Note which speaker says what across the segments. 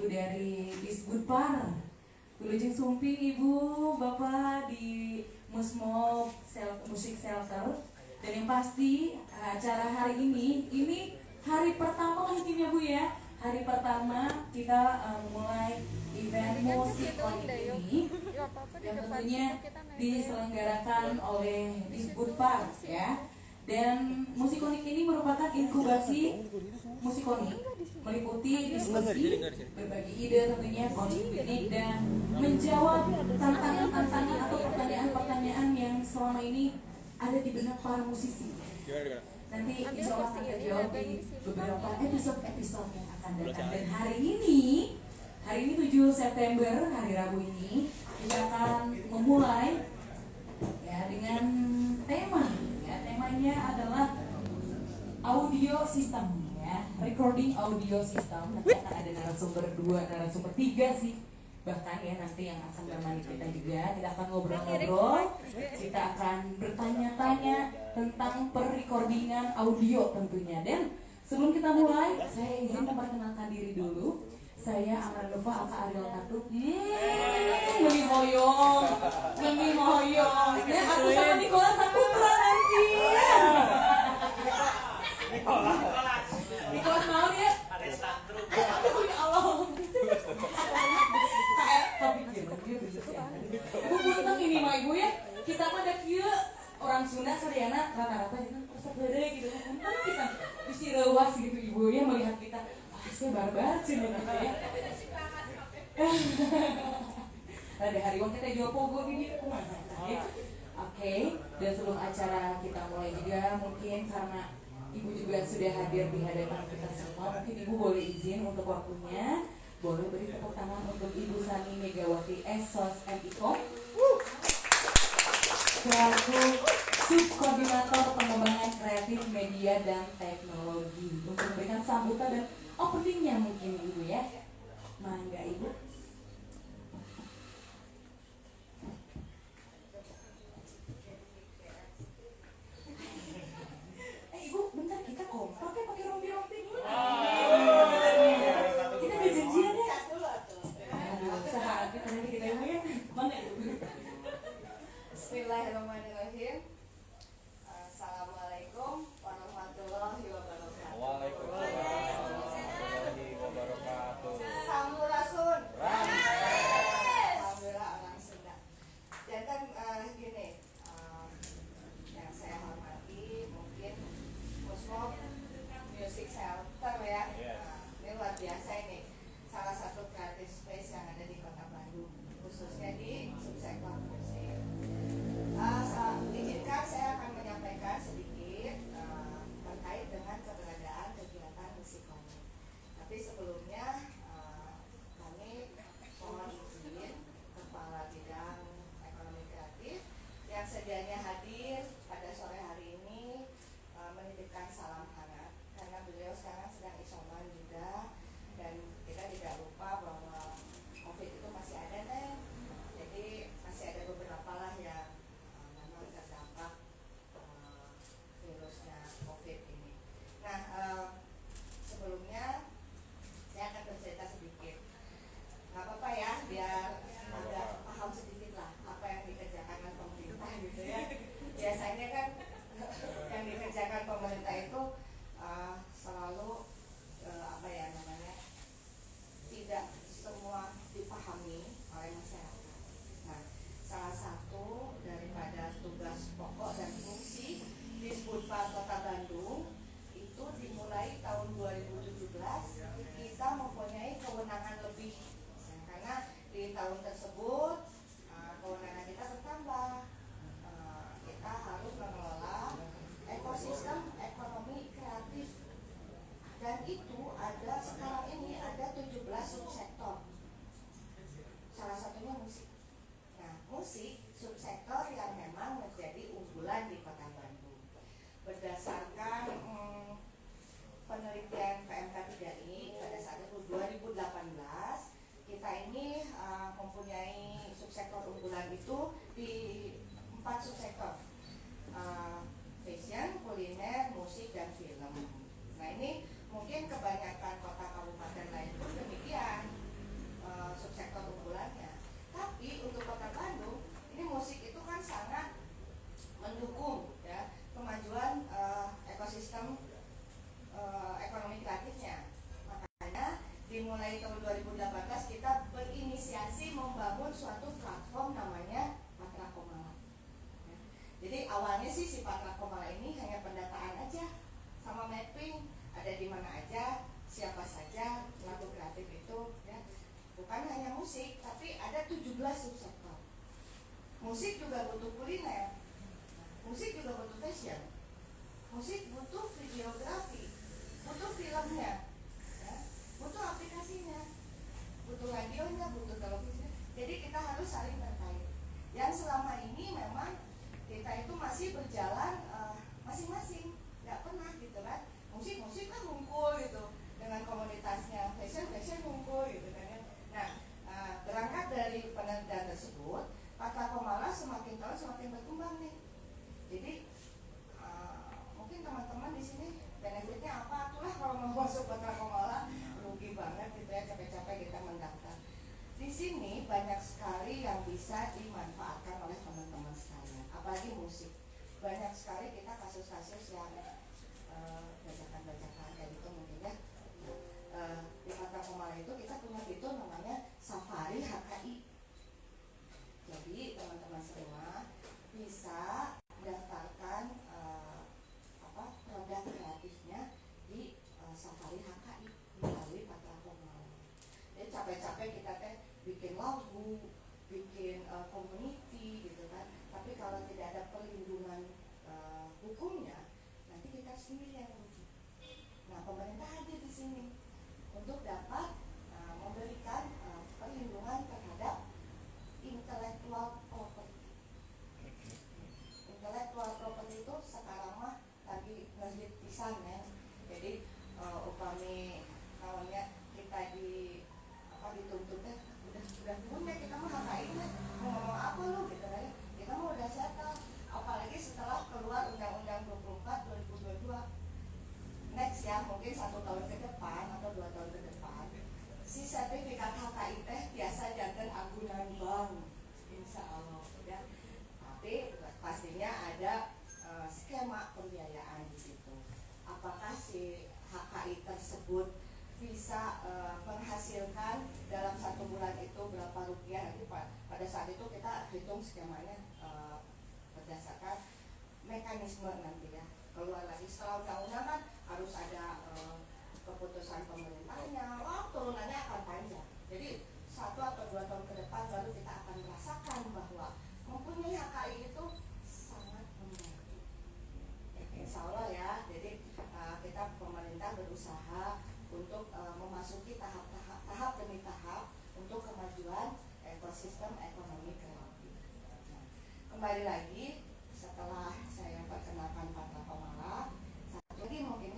Speaker 1: yaitu dari Disbudpar. Wilujeng Sumping Ibu, Bapak di Musmob Musik Shelter. Dan yang pasti acara hari ini hari pertama mungkin ya Bu ya. Hari pertama kita mulai event musik ini yang tentunya diselenggarakan oleh Disbudpar ya. Dan musikonik ini merupakan inkubasi musikonik, meliputi diskusi, berbagi ide tentunya, konflik dan menjawab tantangan-tantangan atau pertanyaan-pertanyaan yang selama ini ada di benak para musisi. Nanti insya Allah akan terjawab di beberapa episode yang akan datang. Dan hari ini 7 September, hari Rabu ini, kita akan memulai ya dengan tema. Temanya adalah audio system ya, recording audio system. Nanti akan ada narasumber 2, narasumber 3 sih bahkan ya nanti yang akan menemani kita juga. Kita akan ngobrol-ngobrol, kita akan bertanya-tanya tentang per-recordingan audio tentunya. Dan sebelum kita mulai, saya izin memperkenalkan diri dulu. Saya Amran Nova aka Ariel Katup. Lebih hoyong. Ya, aku sama Nikola Saputra nanti. Nikola mau ya? Ya Allah. Ibu punten ini mah Ibu ya. Kita mah da kieu orang Sunda sadayana rata-rata resep heureuy gitu. Punten pisan bisi reuwas gitu Ibu ya melihat kita. Saya barbar sih gitu ya. Ada hari waktu kita jual pogo gini kumaha ya. Oke, dan sebelum acara kita mulai juga mungkin karena Ibu juga sudah hadir di hadapan kita semua, mungkin Ibu boleh izin untuk waktunya. Boleh beri tepuk tangan untuk Ibu Sani Megawati Esos MIKOM selaku Subkoordinator Pengembangan Kreatif Media dan Teknologi untuk memberikan sambutan dan openingnya mungkin Ibu ya. Mangga Ibu. Ibu bentar, kita kompak ya pakai rompi-rompi ini. Kita udah janjian ya. Aduh, saat kita nanti kita Ibu ya. Mana Ibu?
Speaker 2: Bismillahirrahmanirrahim. Assalamualaikum warahmatullahi wabarakatuh.
Speaker 3: Waalaikumsalam warahmatullahi wabarakatuh.
Speaker 2: Sampurasun. Alhamdulillah orang Sunda. Dan kan gini, yang saya hormati mungkin Musmob Music Shelter ya. Ini luar biasa ini. Salah satu creative space yang ada di Kota Bandung, khususnya di subsektor musik. Izinkan saya akan menyampaikan sedikit terkait dengan keberadaan kegiatan musikonik. Tapi sebelumnya kami mohon izin Kepala Bidang Ekonomi Kreatif yang sedianya hadir pada sore hari ini menitipkan salam hangat karena beliau sekarang sedang isoman juga, dan kita tidak lupa bahwa COVID itu masih ada nih. Jadi masih ada beberapa lah yang memang terdampak virusnya COVID ini. Nah, sebelumnya saya akan bercerita sedikit. Nggak apa-apa ya, biar agak paham sedikit lah apa yang dikerjakan oleh pemerintah gitu ya. Biasanya kan yang dikerjakan pemerintah itu selalu apa ya namanya, tidak semua dipahami oleh masyarakat. Nah, salah satu daripada tugas pokok dan fungsi Disbudpar Kota Bandung itu dimulai tahun 2017. Kita mempunyai kewenangan lebih, karena di tahun tersebut kewenangan kita bertambah. Kita harus mengelola ekosistem ekonomi kreatif, dan itu ada sekarang ini ada 17 subsektor. Salah satunya musik. Nah, musik subsektor yang memang menjadi unggulan di Kota Bandung. Berdasarkan penelitian PMK3I pada saat itu 2018, kita ini mempunyai subsektor unggulan itu di 4 subsektor, fashion, kuliner, musik, dan film. Nah, ini mungkin kebanyakan kota kabupaten lain pun demikian. dimulai tahun 2018 kita berinisiasi membangun suatu platform namanya Patra Komala. Ya. Jadi awalnya sih si Patra Komala ini hanya pendataan aja sama mapping, ada di mana aja, siapa saja lagu kreatif itu, ya. Bukan hanya musik, tapi ada 17 subsektor. Musik juga butuh kuliner, musik juga butuh fashion, musik butuh videografi, butuh filmnya, ya. Butuh aplikasinya, butuh radionya, butuh televisinya. Jadi kita harus saling terkait. Yang selama ini memang kita itu masih berjalan masing-masing, nggak pernah gitu kan. Musik kan ngumpul gitu dengan komunitasnya, fashion ngumpul gitu kan ya. Nah, berangkat dari penelitian tersebut, Patra Komala semakin tahun semakin berkembang nih. Jadi mungkin teman-teman di sini benefitnya apa? Itulah kalau mau masuk Patra Komala rugi banget gitu ya, capek-capek kita mendaftar. Di sini banyak sekali yang bisa dimanfaatkan oleh teman-teman sekalian, apalagi musik. Banyak sekali kita kasus-kasus yang bacakan-bacakan kayak gitu mungkin ya. Di Patra Komala itu kita punya fitur namanya Safari HKI. Jadi teman-teman semua bisa daftarkan produk kreatifnya di Safari HKI melalui Patra Komala. Jadi capek-capek kita bikin lagu, bikin community gitu kan. Tapi kalau tidak ada perlindungan hukumnya, nanti kita sendiri yang rugi. Nah, pemerintah hadir di sini untuk dapat memberikan perlindungan terhadap intellectual property. Intellectual property itu sekarang mah lagi ngehit pisan ya. Jadi upami kawannya kita dituntutnya udah punya, kita mah HKI nya mau ngomong apa lu gitu kan. Kita mah udah settle, apalagi setelah keluar Undang-Undang 24 2022. Next ya, mungkin 1 tahun ke depan atau 2 tahun ke depan, si sertifikat HKI teh biasa jantan agunan bank, insya Allah ya. Tapi pastinya ada skema pembiayaan di situ. Apakah si HKI tersebut bisa menghasilkan dalam 1 bulan itu berapa rupiah? Nanti pada saat itu kita hitung skemanya berdasarkan mekanisme nanti ya. Keluar lagi setelah undang-undang kan harus ada keputusan pemerintahnya, turunannya akan panjang. Jadi 1 atau 2 tahun ke depan baru kita akan merasakan bahwa mempunyai HKI itu sangat membantu. Insya Allah ya. Jadi kita pemerintah berusaha untuk memasuki tahap demi tahap untuk kemajuan ekosistem ekonomi kreatif. Nah, kembali lagi setelah saya perkenalkan Patra Komala, satu lagi mungkin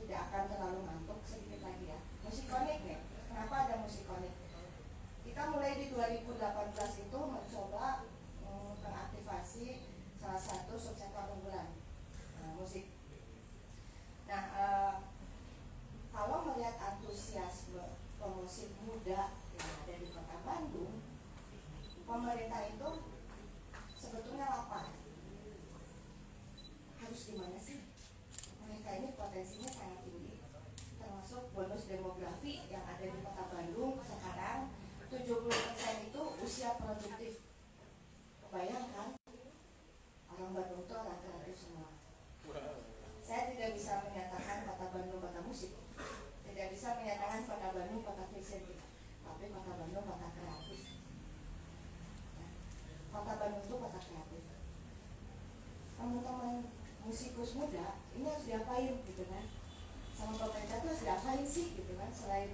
Speaker 2: tidak akan terlalu ngantuk, sedikit lagi ya. Musikonik nih, kenapa ada musikonik? Kita mulai di 2018 itu mencoba mengaktifasi salah satu subsektor unggulan musik. Nah, kalau melihat antusiasme pemusik muda yang ada di Kota Bandung, pemerintah itu sebetulnya lapar. Harus gimana sih? Mereka ini potensinya sangat tinggi, termasuk bonus demografi yang ada di Kota Bandung sekarang 70% itu usia produktif. Bayangkan, orang Bandung itu orang kreatif semua. Saya tidak bisa menyatakan Kota Bandung kota musik, tidak bisa menyatakan Kota Bandung kota fashion, tapi Kota Bandung kota kreatif. Kota Bandung itu kota kreatif. Teman-teman musikus muda ini harus diapain gitu kan? Sama pemerintah itu harus diapain sih gitu kan? Selain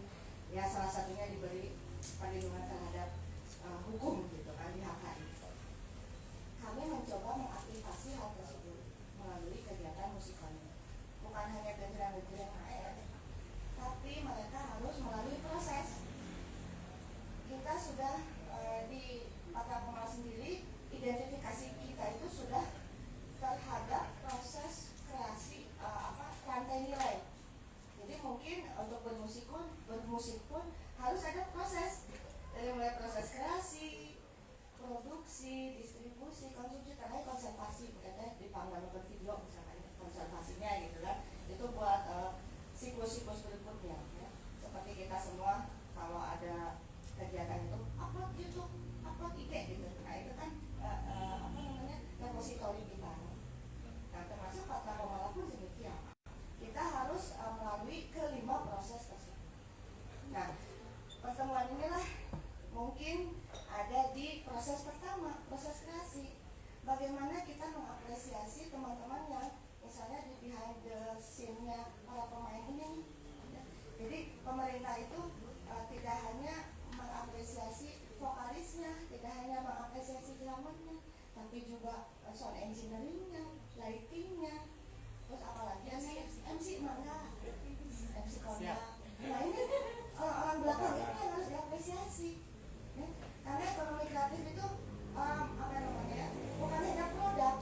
Speaker 2: ya salah satunya diberi perlindungan terhadap hukum gitu kan di HKI. Kami mencoba mengaktifasi hal tersebut melalui kegiatan musikonik. Bukan hanya genjreng-genjreng air, tapi mereka harus melalui proses. Kita sudah di Patra Komala sendiri, identifikasi kita itu sudah terhadap proses kreasi rantai nilai. Jadi mungkin untuk bermusik pun harus ada proses, dari mulai proses kreasi, produksi, distribusi, konsumsi, terakhir konservasi, makanya di panggung video misalkan konservasinya gitu kan, itu buat siklus-siklus berikutnya ya. pemerintah itu tidak hanya mengapresiasi vokalisnya, tidak hanya mengapresiasi drummernya, tapi juga sound engineeringnya, lightingnya, terus apalagi MC mangga, MC kodak. Nah ini orang-orang belakang ini yang harus diapresiasi, ya. Karena ekonomi kreatif itu bukan hanya produk,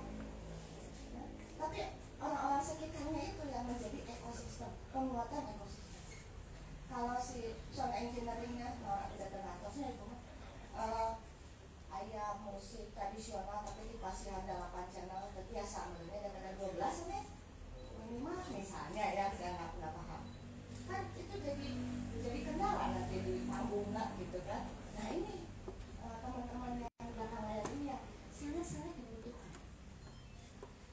Speaker 2: ya. Tapi orang-orang sekitarnya itu yang menjadi ekosistem, penguatan ekosistem. Kalau si sound engineeringnya, orang tidak tergantung itu ayam musik tradisional tapi di pasihan 8 channel biasa sebenarnya ada 12 nih minimal misalnya ya, saya nggak paham kan itu jadi kendala nanti di panggung gitu kan. Nah ini teman-teman yang belakang layar ini ya sangat-sangat dibutuhkan.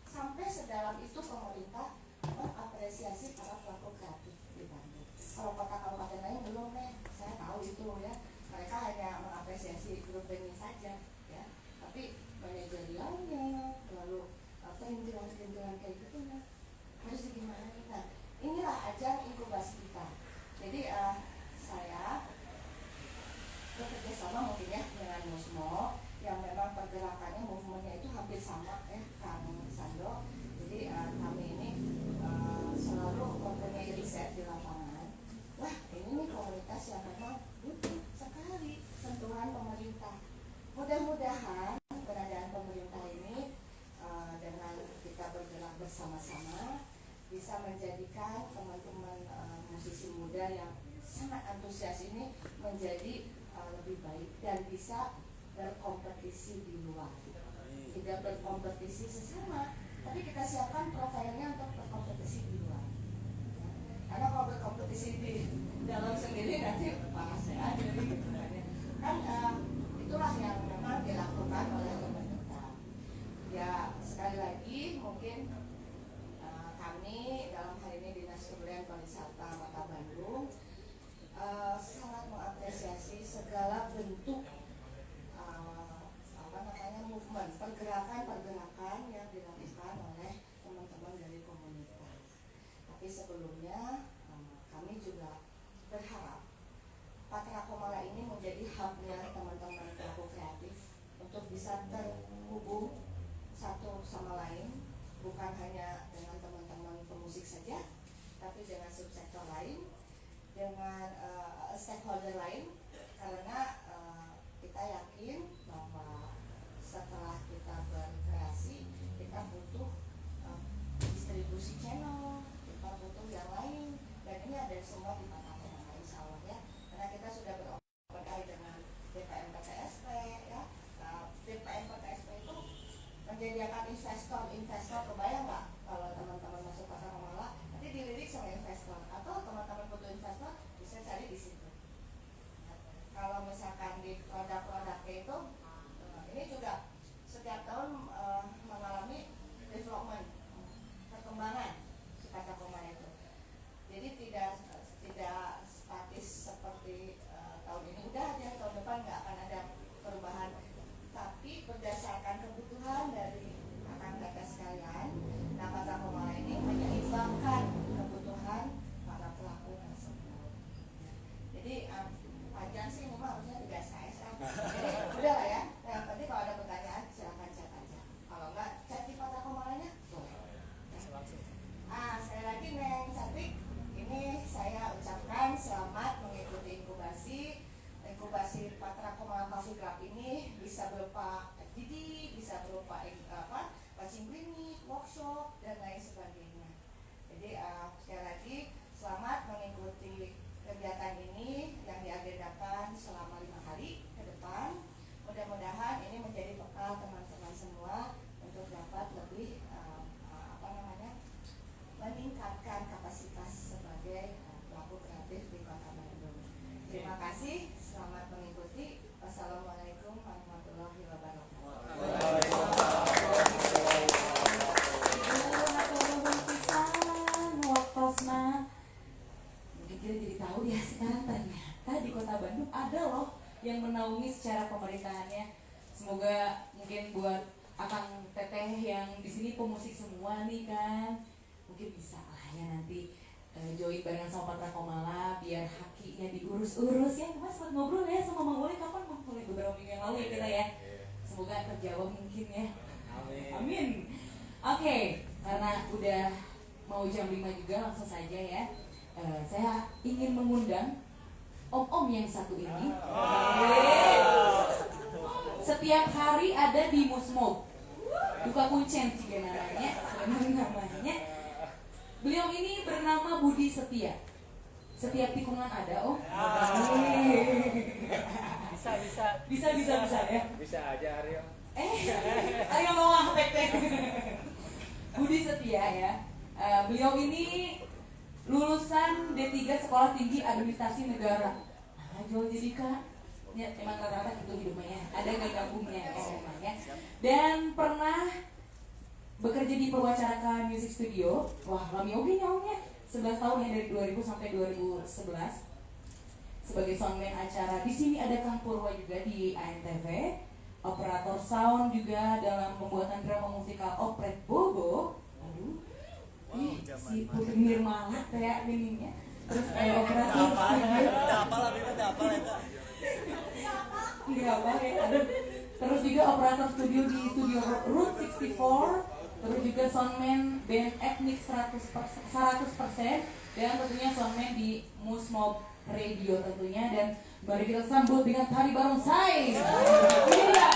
Speaker 2: Sampai sedalam itu pemerintah mengapresiasi para pelaku kreatif di Bandung. Kalau kota-kabupaten lain belum nih, saya tahu itu ya. Mereka hanya mengapresiasi grup ini saja, ya. Tapi manajerialnya, lalu perintilan-perintilan kayak gitu, nah, harus gimana? Nah, inilah ajang inkubasi kita. Jadi saya bekerja sama mungkin ya dengan Musmo yang memang pergerakannya, movementnya itu hampir sama ya, Kang Sando. Jadi kami ini selalu mempunyai riset di lapangan. Wah, ini nih komunitas yang memang butuh sekali sentuhan pemerintah. Mudah-mudahan keberadaan pemerintah ini dengan kita bergerak bersama-sama bisa menjadikan teman-teman musisi muda yang sangat antusias ini menjadi lebih baik dan bisa berkompetisi di luar. Tidak berkompetisi sesama, tapi kita siapkan profilnya untuk berkompetisi di luar. Karena kalau berkompetisi di dalam sendiri nanti bahasa aja gitu kan. Itulah yang memang dilakukan oleh pemerintah. Ya sekali lagi mungkin kami dalam hal ini Dinas Kebudayaan Pariwisata Kota Bandung sangat mengapresiasi segala bentuk movement, pergerakan yang dilakukan oleh teman-teman dari komunitas. Tapi sebelumnya kami juga berharap Patra Komala ini menjadi hubnya teman-teman pelaku kreatif untuk bisa terhubung satu sama lain, bukan hanya dengan teman-teman pemusik saja, tapi dengan subsektor lain, dengan stakeholder lain, karena kita yakin bahwa setelah kita berkreasi, kita butuh distribusi channel, kita butuh yang lain, dan ini ada semua di Patra Komala insya Allah ya. Karena kita sudah berkait dengan DPM PTSP ya. DPM PTSP itu menyediakan investor, kebayang nggak kalau teman-teman masuk Patra Komala nanti dilirik sama investor, atau teman-teman butuh investor bisa cari di situ. Kalau misalkan di produk-produknya itu ini juga setiap tahun mengalami development, perkembangan si Patra Komala itu. Jadi tidak statis seperti tahun ini udah aja, tahun depan nggak akan ada perubahan. Tapi berdasarkan kebutuhan dari kakak-kakak sekalian, nah Patra Komala ini menyeimbangkan kebutuhan para pelaku tersebut. Jadi panjang sih ini mah harusnya 3 SKSM. Jadi udah lah ya. Yang penting kalau ada pertanyaan silakan chat aja. Kalau enggak chat di Patra Komalanya boleh. Sekali lagi Neng Cantik, ini saya ucapkan selamat mengikuti inkubasi Patra Komala Coffee Club ini, bisa berupa FGD, bisa berupa coaching klinik, workshop dan lain sebagainya. Jadi sekali lagi selamat mengikuti kegiatan ini yang diagendakan selama 5 hari ke depan. Mudah-mudahan ini menjadi bekal teman-teman semua untuk dapat lebih meningkatkan kapasitas sebagai pelaku kreatif di Kota Bandung. Terima kasih, selamat mengikuti. Wassalamualaikum warahmatullahi wabarakatuh.
Speaker 1: Mungkin kita jadi tahu ya sekarang ternyata di Kota Bandung ada loh yang menaungi secara pemerintahannya. Semoga mungkin buat akang teteh yang di sini pemusik semua nih kan, mungkin bisa lah ya nanti join barengan sama Patra Komala biar hak kakinya diurus-urus ya. Mas sempat ngobrol ya sama Mang Uli kapan? Mulai beberapa minggu yang lalu ya kita ya. Semoga terjawab mungkin ya. Amin. Oke, karena udah mau jam 5 juga langsung saja ya. Saya ingin mengundang om-om yang satu ini. Setiap hari ada di Musmob. Duka Kuncen juga namanya, sebenarnya namanya. Beliau ini bernama Budi Setia. Setiap tikungan ada, oh. Bisa ya.
Speaker 3: Bisa aja Aryo.
Speaker 1: Ayo mau tek. Budi Setia ya. Beliau ini lulusan D3 Sekolah Tinggi Administrasi Negara. Nah, jual jadi Kak. Ya, emang rata-rata gitu hidupnya ya. Ada gabungnya ya memangnya. Dan pernah bekerja di Perwacaraka Music Studio. Wah, lami oke nyaunya. 11 tahun ya dari 2000 sampai 2011. Sebagai soundman acara. Di sini ada Kang Purwa juga di ANTV. Operator sound juga dalam pembuatan drama musikal Opret Bobo. Aduh. Si Putri Nirmala kayak ininya. Terus operator studio. Enggak apa ya. Terus juga operator studio di studio Root 64. Terus juga soundman band Etnik 100%, dan tentunya soundman di Musmob Radio tentunya. Dan mari kita sambut dengan tari barongsai. Ini dia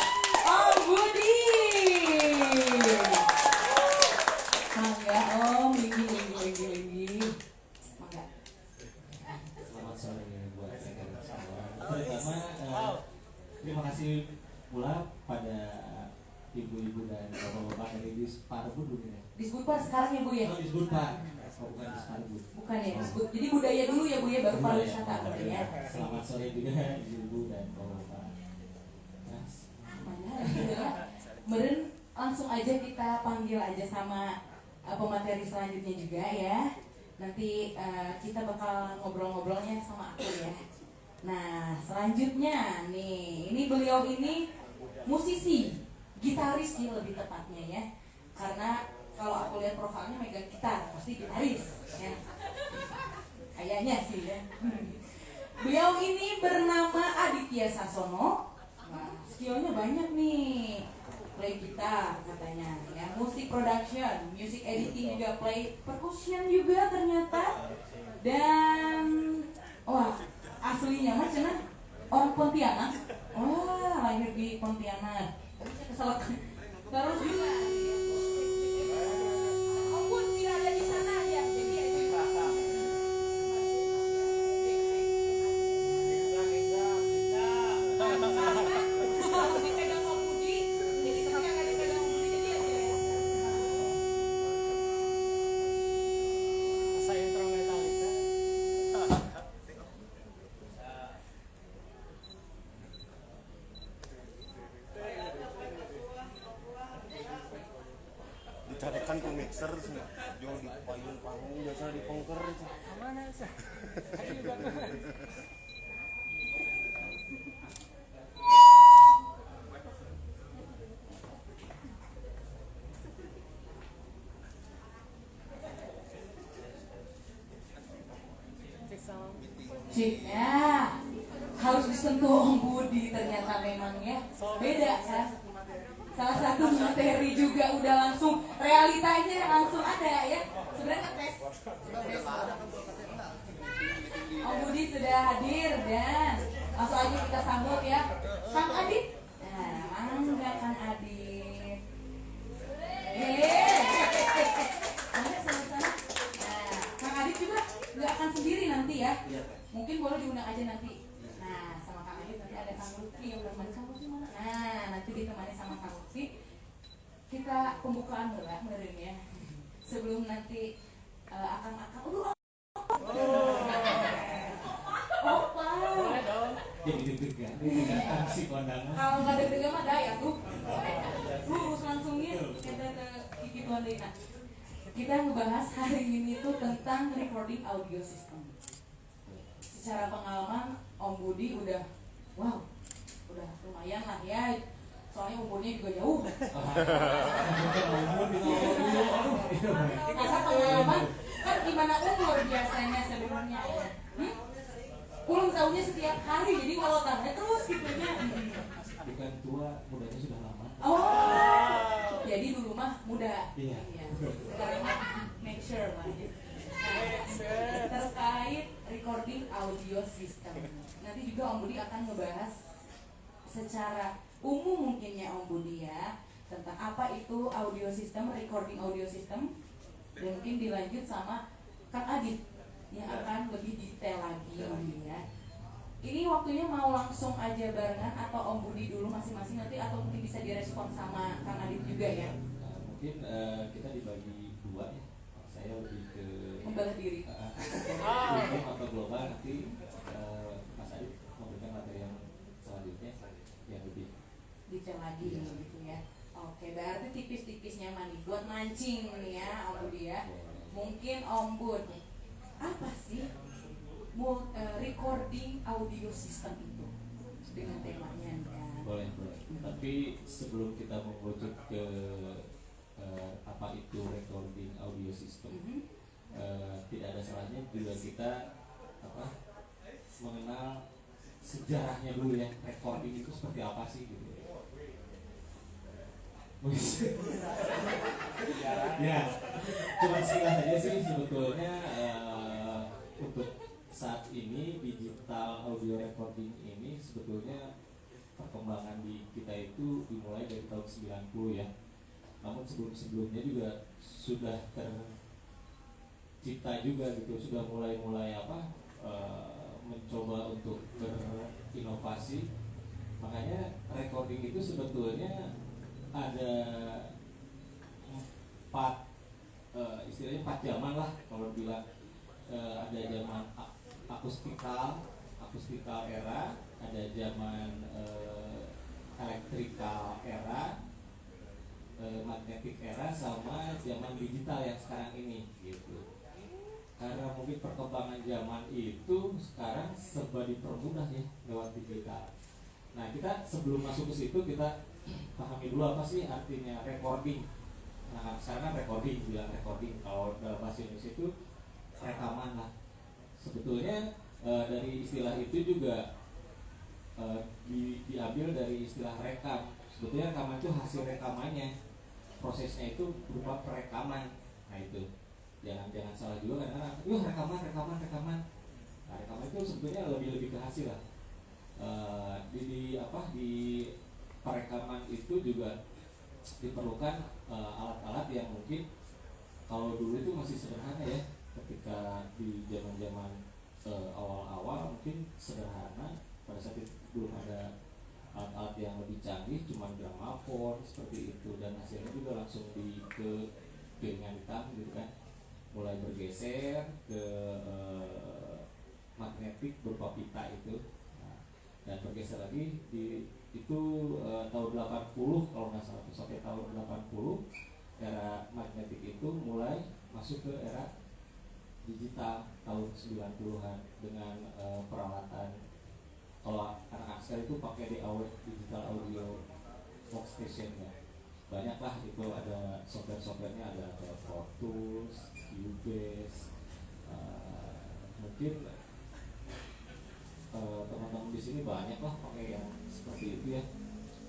Speaker 1: Om Budi. Mangga Om, linggi. Mangga.
Speaker 4: Selamat sore buat rekan semua. Pertama, terima kasih pula pada ibu-ibu dan bapak-bapak dari Disparbud dulu ya.
Speaker 1: Disbudpar sekarang ya Bu ya?
Speaker 4: Oh, Disparbud. Oh, bukan Disparbud.
Speaker 1: Bukan ya, disebut. Jadi budaya dulu ya Bu ya, baru pariwisata ya.
Speaker 4: Selamat sore juga ibu dan bapak-bapak. Yes.
Speaker 1: Mana ya? Meren langsung aja kita panggil aja sama pemateri selanjutnya juga ya. Nanti kita bakal ngobrol-ngobrolnya sama aku ya. Nah, selanjutnya nih, ini beliau ini musisi, gitaris sih lebih tepatnya ya. Karena kalau aku lihat profilnya megang gitar, pasti gitaris ya. Kayaknya sih ya. Beliau ini bernama Aditya Sasono. Nah, skillnya banyak nih. Play gitar katanya ya, musik production, music editing juga, play percussion juga ternyata. Dan wah, aslinya mah cenah orang Pontianak. Wah, lahir di Pontianak. Terus juga ampun tidak ada di sana ya. Jadi harus dipegang Om Budi. Jadi ketika nggak dipegang Om Budi jadi aja.
Speaker 3: Saya instrumentalista.
Speaker 5: Dicarikan ke mixer semua jual di payung panggung biasa di pongker itu
Speaker 3: Mana sih?
Speaker 1: Cik, ya harus disentuh Om Budi ternyata memang ya. Beda kan? Salah satu materi juga udah langsung realitanya langsung ada ya. Sebenarnya tes. Om Budi sudah hadir dan langsung aja kita sambut ya. Kang Adit. Nah, mangga Kang Adit. Mana sana-sana. Nah, Kang Adit juga nggak akan sendiri nanti ya. Mungkin boleh diundang aja nanti. Nah, sama Kang Adit nanti ada Kang Lutfi yang udah Kang Lutfi mana? Nah, nanti ditemani sama Kang Lutfi. Kita pembukaan dulu ya, benerin ya. Sebelum nanti akang-akang Opa.
Speaker 4: Jadi deg-degan si kondangan.
Speaker 1: Kalau nggak deg-degan mah daya tuh. Lurus langsungnya kita ke Kiki Tuandina. Kita ngebahas hari ini tuh tentang recording audio system. Secara pengalaman Om Budi udah lumayan lah ya. Soalnya umurnya juga jauh. Karena pengalaman kan gimana umur biasanya sebenarnya ya. Ulang tahunnya setiap hari, jadi kalau tanya terus gitunya.
Speaker 4: Bukan tua, mudanya sudah lama.
Speaker 1: Oh, jadi dulu mah muda.
Speaker 4: Iya.
Speaker 1: Sekarang mah make sure lah. Nah, terkait recording audio system, nanti juga Om Budi akan ngebahas secara umum mungkinnya Om Budi ya tentang apa itu audio system, recording audio system, dan mungkin dilanjut sama Kang Adit yang akan lebih detail lagi Om Budi ya. Ini waktunya mau langsung aja barengan atau Om Budi dulu masing-masing nanti, atau mungkin bisa direspon sama Kang Adit juga ya?
Speaker 4: Mungkin kita dibagi dua ya. Saya lebih ke
Speaker 1: Membelah diri.
Speaker 4: umum atau global, nanti Mas Adit memberikan materi yang selanjutnya yang lebih
Speaker 1: Detail lagi gitu ya. Oke, berarti tipis-tipisnya mani buat mancing nih ya Om Budi ya. Mungkin Om Bud, apa sih recording audio system itu dengan temanya kan?
Speaker 4: boleh. Tapi sebelum kita mengerucut ke apa itu recording audio system, tidak ada salahnya juga kita mengenal sejarahnya dulu ya, recording itu seperti apa sih gitu. Ya, cuma singkat saja sih sebetulnya untuk saat ini digital audio recording ini sebetulnya perkembangan di kita itu dimulai dari tahun 90 ya. Namun sebelumnya juga sudah tercipta juga gitu, sudah mulai mencoba untuk berinovasi. Makanya recording itu sebetulnya ada istilahnya 4 zaman lah kalau bilang. Ada zaman akustikal era, ada zaman elektrikal era, magnetik era, sama zaman digital yang sekarang ini gitu. Karena mungkin perkembangan zaman itu sekarang serba dipermudah ya lewat digital. Nah, kita sebelum masuk ke situ kita pahami dulu apa sih artinya recording. Nah, sekarang kan recording, bilang recording, kalau dalam bahasa Indonesia itu rekaman lah. Sebetulnya dari istilah itu juga diambil dari istilah rekam. Sebetulnya rekaman itu hasil rekamannya, prosesnya itu berupa perekaman. Nah itu jangan salah juga karena rekaman. Nah, rekaman itu sebetulnya lebih ke hasil lah. Di perekaman itu juga diperlukan alat-alat yang mungkin kalau dulu itu masih sederhana ya. Ketika di zaman awal-awal mungkin sederhana, pada saat itu belum ada alat-alat yang lebih canggih, cuma gramafon seperti itu, dan hasilnya juga langsung ke piringan hitam gitu kan. Mulai bergeser ke magnetik berupa pita itu, dan bergeser lagi itu tahun 80 kalau nggak salah, sampai tahun 80 era magnetik itu mulai masuk ke era digital tahun 90-an dengan peralatan, kalau anak-anak sekarang itu pakai DAW, digital audio workstation ya. Banyaklah itu, ada software-softwarenya, ada Pro Tools, Cubase, mungkin teman-teman di sini banyak lah pakai yang seperti itu ya.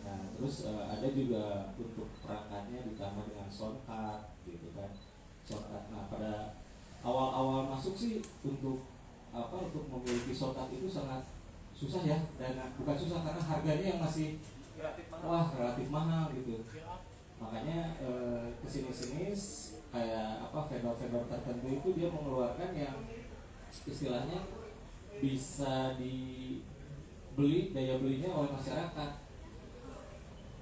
Speaker 4: Nah, terus ada juga untuk perangkatnya ditambah dengan soundcard gitu kan. Soundcard. Nah, pada awal-awal masuk sih untuk memiliki soundcard itu sangat susah ya, dan bukan susah karena harganya yang masih relatif mahal gitu. Makanya kesini-sini kayak vendor-vendor tertentu itu dia mengeluarkan yang istilahnya bisa dibeli, daya belinya oleh masyarakat,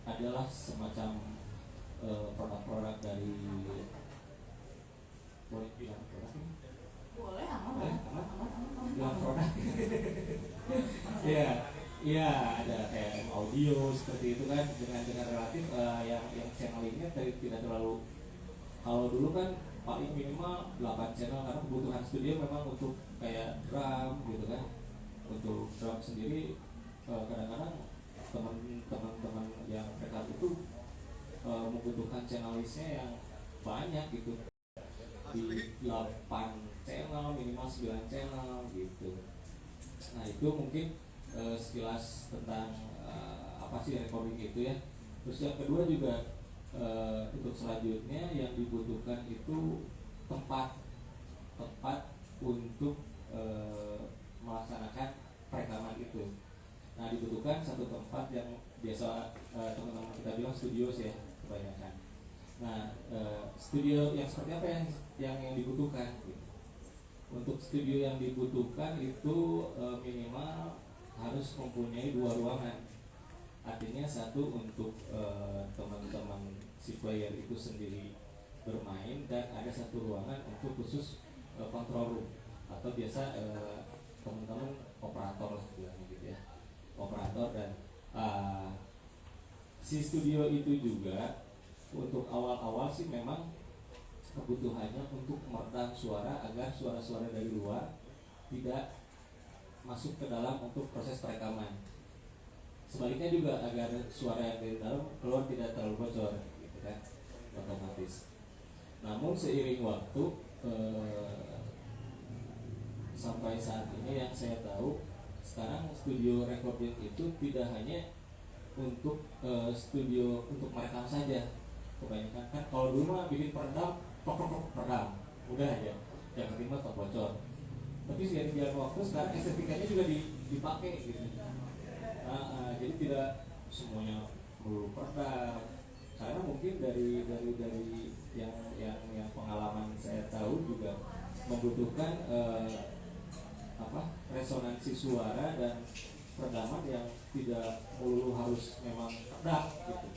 Speaker 4: adalah semacam produk-produk dari, boleh bilang produk ini?
Speaker 1: Boleh, aman.
Speaker 4: Bilang produk. Iya, ada kayak audio seperti itu kan, dengan relatif yang channelingnya tidak terlalu. Kalau dulu kan paling minimal 8 channel, karena kebutuhan studio memang untuk kayak drum gitu kan. Untuk drum sendiri kadang-kadang teman-teman yang rekam itu membutuhkan channel listnya yang banyak gitu, di 8 channel minimal 9 channel gitu. Nah itu mungkin sekilas tentang apa sih recording itu ya. Terus yang kedua juga untuk selanjutnya yang dibutuhkan itu tempat untuk melaksanakan perekaman itu. Nah dibutuhkan satu tempat yang biasa teman-teman kita bilang studio sih ya kebanyakan. Nah studio yang seperti apa yang dibutuhkan? Untuk studio yang dibutuhkan itu minimal harus mempunyai 2 ruangan. Artinya satu untuk teman-teman si player itu sendiri bermain, dan ada satu ruangan untuk khusus control room atau biasa teman-teman operator lah bilangnya gitu ya, operator. Dan si studio itu juga untuk awal-awal sih memang kebutuhannya untuk meredam suara agar suara-suara dari luar tidak masuk ke dalam untuk proses perekaman. Sebaliknya juga agar suara yang dari dalam keluar tidak terlalu bocor gitu kan, otomatis. Namun seiring waktu sampai saat ini yang saya tahu sekarang studio recording itu tidak hanya untuk studio untuk merekam saja. Kebanyakan kan kalau dulu mah bikin peredam, peredam udah aja, yang penting mah tak bocor. Tapi seiring jalan waktu sekarang estetikanya juga dipakai gitu. Jadi tidak semuanya perlu peredam, karena mungkin dari yang pengalaman saya tahu juga membutuhkan resonansi suara dan peredaman yang tidak melulu harus memang kedap gitu.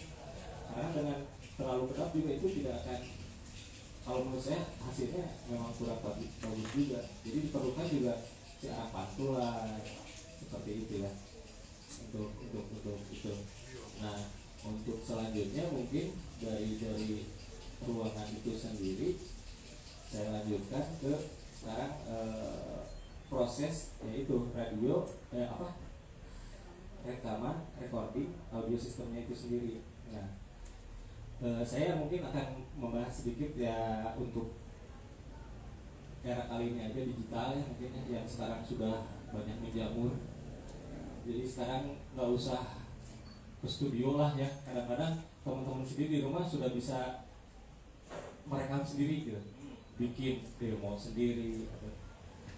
Speaker 4: Karena dengan terlalu kedap juga itu tidak akan, kalau menurut saya hasilnya memang kurang bagus juga. Jadi diperlukan juga si arah pantulan seperti itu ya untuk itu. Nah untuk selanjutnya mungkin dari ruangan itu sendiri saya lanjutkan ke sekarang proses yaitu radio rekaman recording audio sistemnya itu sendiri. Nah saya mungkin akan membahas sedikit ya untuk era kali ini aja digital ya, mungkin yang sekarang sudah banyak menjamur. Jadi sekarang nggak usah ke studio lah ya, kadang-kadang teman-teman sendiri di rumah sudah bisa merekam sendiri gitu, bikin demo sendiri.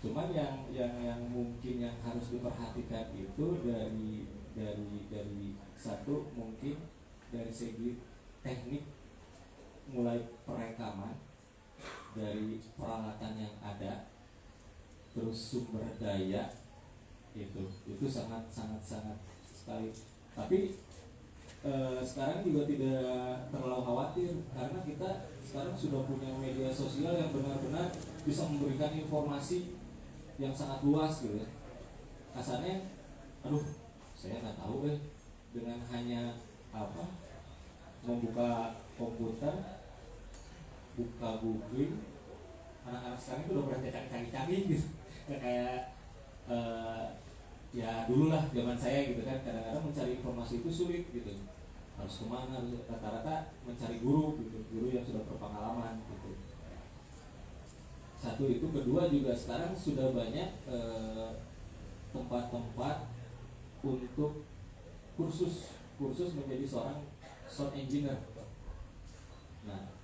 Speaker 4: Cuman yang mungkin yang harus diperhatikan itu dari satu mungkin dari segi teknik, mulai perekaman, dari peralatan yang ada, terus sumber daya itu sangat sekali. Tapi sekarang juga tidak terlalu khawatir karena kita sekarang sudah punya media sosial yang benar-benar bisa memberikan informasi yang sangat luas gitu ya. Kasarnya, aduh saya nggak tahu dengan hanya membuka komputer, buka googling, anak-anak sekarang itu udah pernah canggih-canggih gitu. Kayak ya dulu lah zaman saya gitu kan, kadang-kadang mencari informasi itu sulit gitu, harus kemana, rata-rata mencari guru gitu, guru yang sudah berpengalaman gitu. Satu itu, kedua juga sekarang sudah banyak tempat-tempat untuk kursus menjadi seorang sound engineer. Nah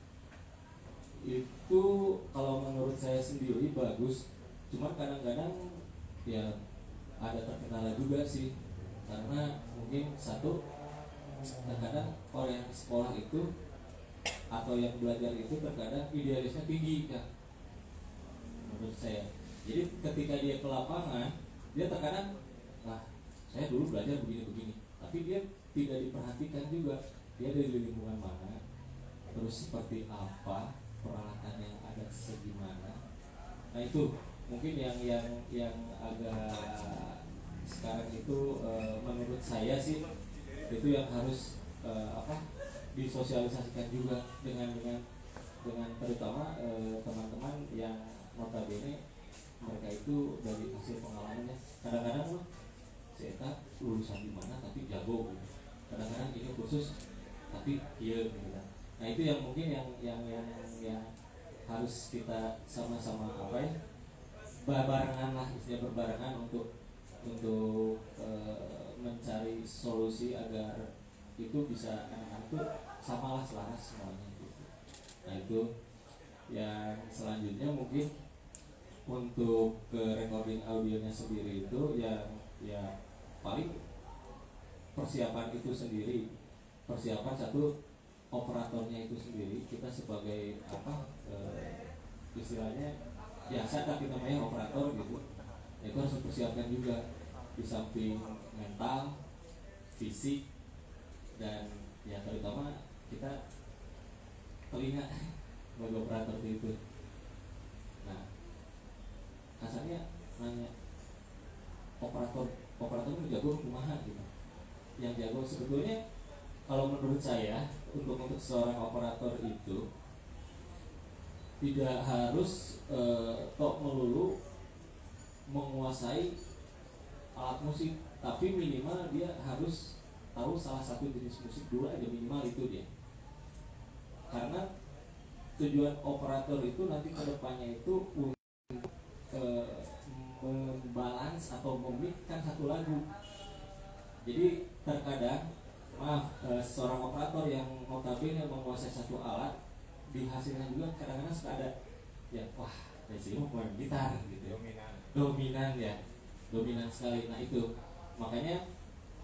Speaker 4: itu kalau menurut saya sendiri bagus, cuma kadang-kadang ya ada terkendala juga sih, karena mungkin satu, terkadang orang yang sekolah itu atau yang belajar itu terkadang idealisnya tinggi kan, menurut saya. Jadi ketika dia ke lapangan, dia terkadang saya dulu belajar begini, tapi dia tidak diperhatikan juga dia dari lingkungan mana, terus seperti apa peralatan yang ada segimana. Nah itu mungkin yang agak sekarang itu menurut saya sih itu yang harus disosialisasikan juga dengan terutama teman-teman yang notabene mereka itu dari hasil pengalamannya. Kadang-kadang saya lulusan di mana tapi jago gitu. Kadang-kadang ini khusus tapi iya gitu kan. Nah itu yang mungkin yang harus kita sama-sama barengan lah, istilah berbarengan untuk mencari solusi agar itu bisa anak-anak tuh samalah selaras semuanya gitu. Nah itu yang selanjutnya mungkin untuk ke recording audionya sendiri itu yang ya paling persiapan itu sendiri, persiapan satu operatornya itu sendiri. Kita sebagai istilahnya biasa tapi namanya operator gitu, itu harus dipersiapkan juga di samping mental, fisik, dan ya terutama kita telinga sebagai operator itu. Nah kasarnya nanya operator itu jago kumaha gitu. Yang jago sebetulnya kalau menurut saya untuk seorang operator itu tidak harus tok melulu menguasai alat musik, tapi minimal dia harus tahu salah satu jenis musik dulu aja, minimal itu dia. Karena tujuan operator itu nanti kedepannya itu untuk membalance atau memikkan satu lagu. Jadi terkadang seorang operator yang notabene menguasai satu alat, di hasilnya juga kadang-kadang suka ada ya wah dari sini mau main gitar gitu, dominan ya, dominan sekali. Nah itu makanya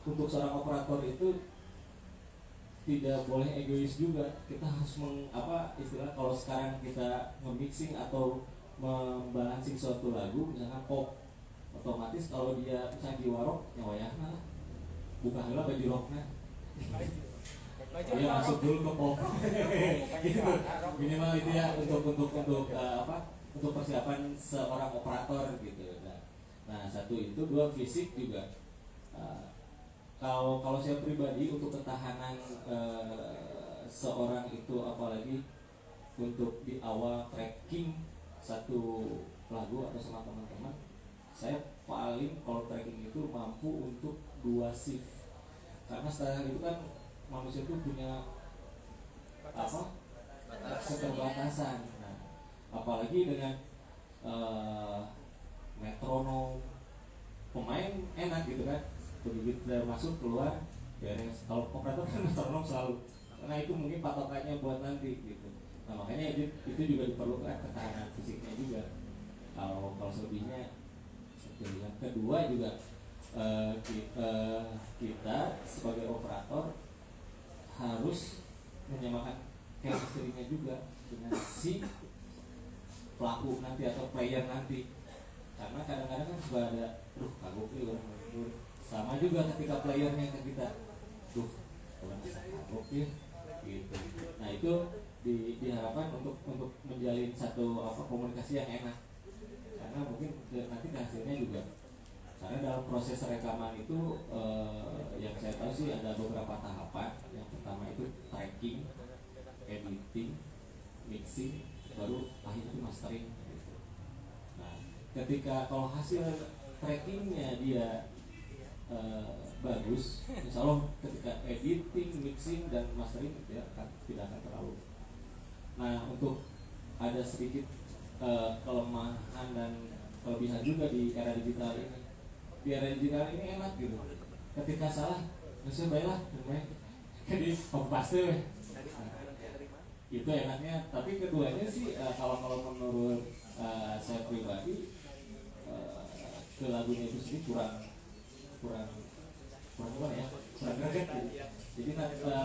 Speaker 4: untuk seorang operator itu tidak boleh egois juga. Kita harus istilah kalau sekarang kita nge-mixing atau membalancing suatu lagu misalkan pop, otomatis kalau dia misalnya di warok nyawayahna lah buka heula baju rokna dia masuk dulu ke pop gitu. Minimal itu ya untuk persiapan seorang operator gitu. Nah satu itu, dua fisik juga. Kalau saya pribadi untuk ketahanan seorang itu, apalagi untuk di awal tracking satu lagu atau sama teman-teman, saya paling kalau tracking itu mampu untuk 2 shift. Karena setelah itu kan manusia itu punya keterbatasan. Nah, apalagi dengan metronom, pemain enak gitu kan, begitu masuk keluar beres. Kalau operator kan metronom selalu, karena itu mungkin patokannya buat nanti gitu. Nah makanya itu juga diperlukan ketahanan fisiknya juga. Kalau selebihnya. Yang kedua juga kita sebagai operator harus menyamakan chemistry-nya juga dengan si pelaku nanti atau player nanti. Karena kadang-kadang kan suka ada kagok ya orang sama juga ketika playernya ke kita, orang bisa kagok ya gitu. Nah itu diharapkan untuk menjalin satu komunikasi yang enak. Karena mungkin nanti hasilnya juga, karena dalam proses rekaman itu yang saya tahu sih ada beberapa tahapan. Yang pertama itu tracking, editing, mixing, baru akhirnya itu mastering gitu. Nah ketika kalau hasil trackingnya dia bagus, insya Allah ketika editing, mixing, dan mastering tidak akan terlalu. Nah untuk ada sedikit kelemahan dan kelebihan juga di era digital ini. Di era digital ini enak gitu. Ketika salah, bisa baiklah, jadi pasti itu enaknya. Tapi keduanya sih kalau menurut saya pribadi ke lagunya itu sendiri kurang gimana ya, kurang greget gitu. Jadi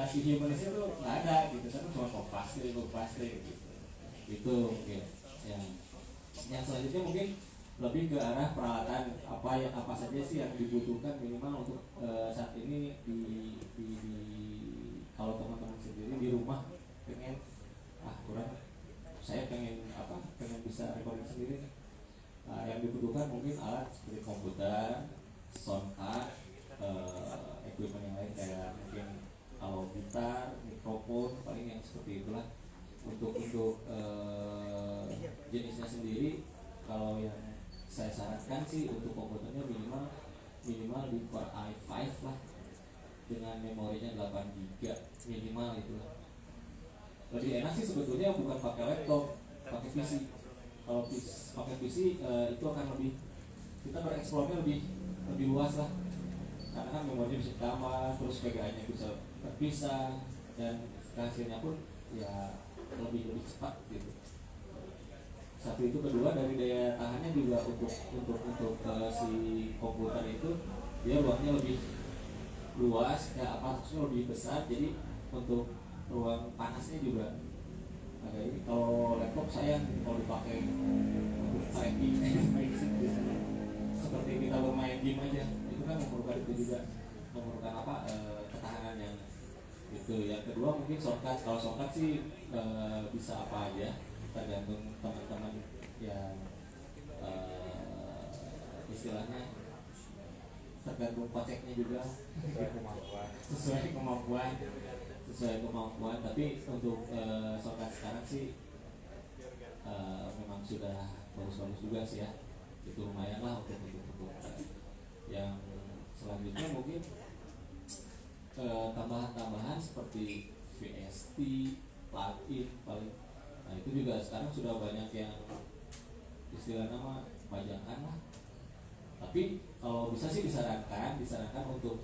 Speaker 4: si humanisnya tuh nggak ada gitu, kan cuma pasti gitu. Itu mungkin yang selanjutnya mungkin lebih ke arah peralatan apa saja sih yang dibutuhkan minimal untuk saat ini di kalau teman-teman sendiri di rumah pengen saya pengen bisa recording sendiri. Yang dibutuhkan mungkin alat seperti komputer, sound card, equipment yang lain kayak mungkin kalau gitar, mikrofon, paling yang seperti itulah. Untuk jenisnya sendiri, kalau yang saya sarankan sih untuk komputernya minimal di Core i5 lah, dengan memorinya 8 GB minimal itu lah. Lebih enak sih sebetulnya bukan pakai laptop, pakai PC. Kalau pakai PC itu akan lebih, kita bereksplornya lebih lebih luas lah, karena kan memorinya bisa ditambah, terus VGA-nya bisa terpisah, dan hasilnya pun ya lebih cepat gitu. Satu itu, kedua dari daya tahannya juga untuk si komputer itu dia ruangnya lebih luas, ya apa maksudnya lebih besar, jadi untuk ruang panasnya juga agak ini. Kalau laptop sayang kalau dipakai untuk typing biasanya seperti kita bermain game aja, itu kan memerlukan itu juga, memerlukan ketahanan yang itu. Yang kedua mungkin shortcut. Kalau shortcut sih bisa apa aja, tergantung teman-teman yang istilahnya tergantung koceknya juga, sesuai kemampuan. Tapi untuk shortcut sekarang sih memang sudah bagus-bagus juga sih ya, itu lumayan lah untuk yang selanjutnya. Mungkin tambahan-tambahan seperti VST, plugin paling. Nah itu juga sekarang sudah banyak yang istilah nama pajangan lah. Tapi kalau bisa sih disarankan untuk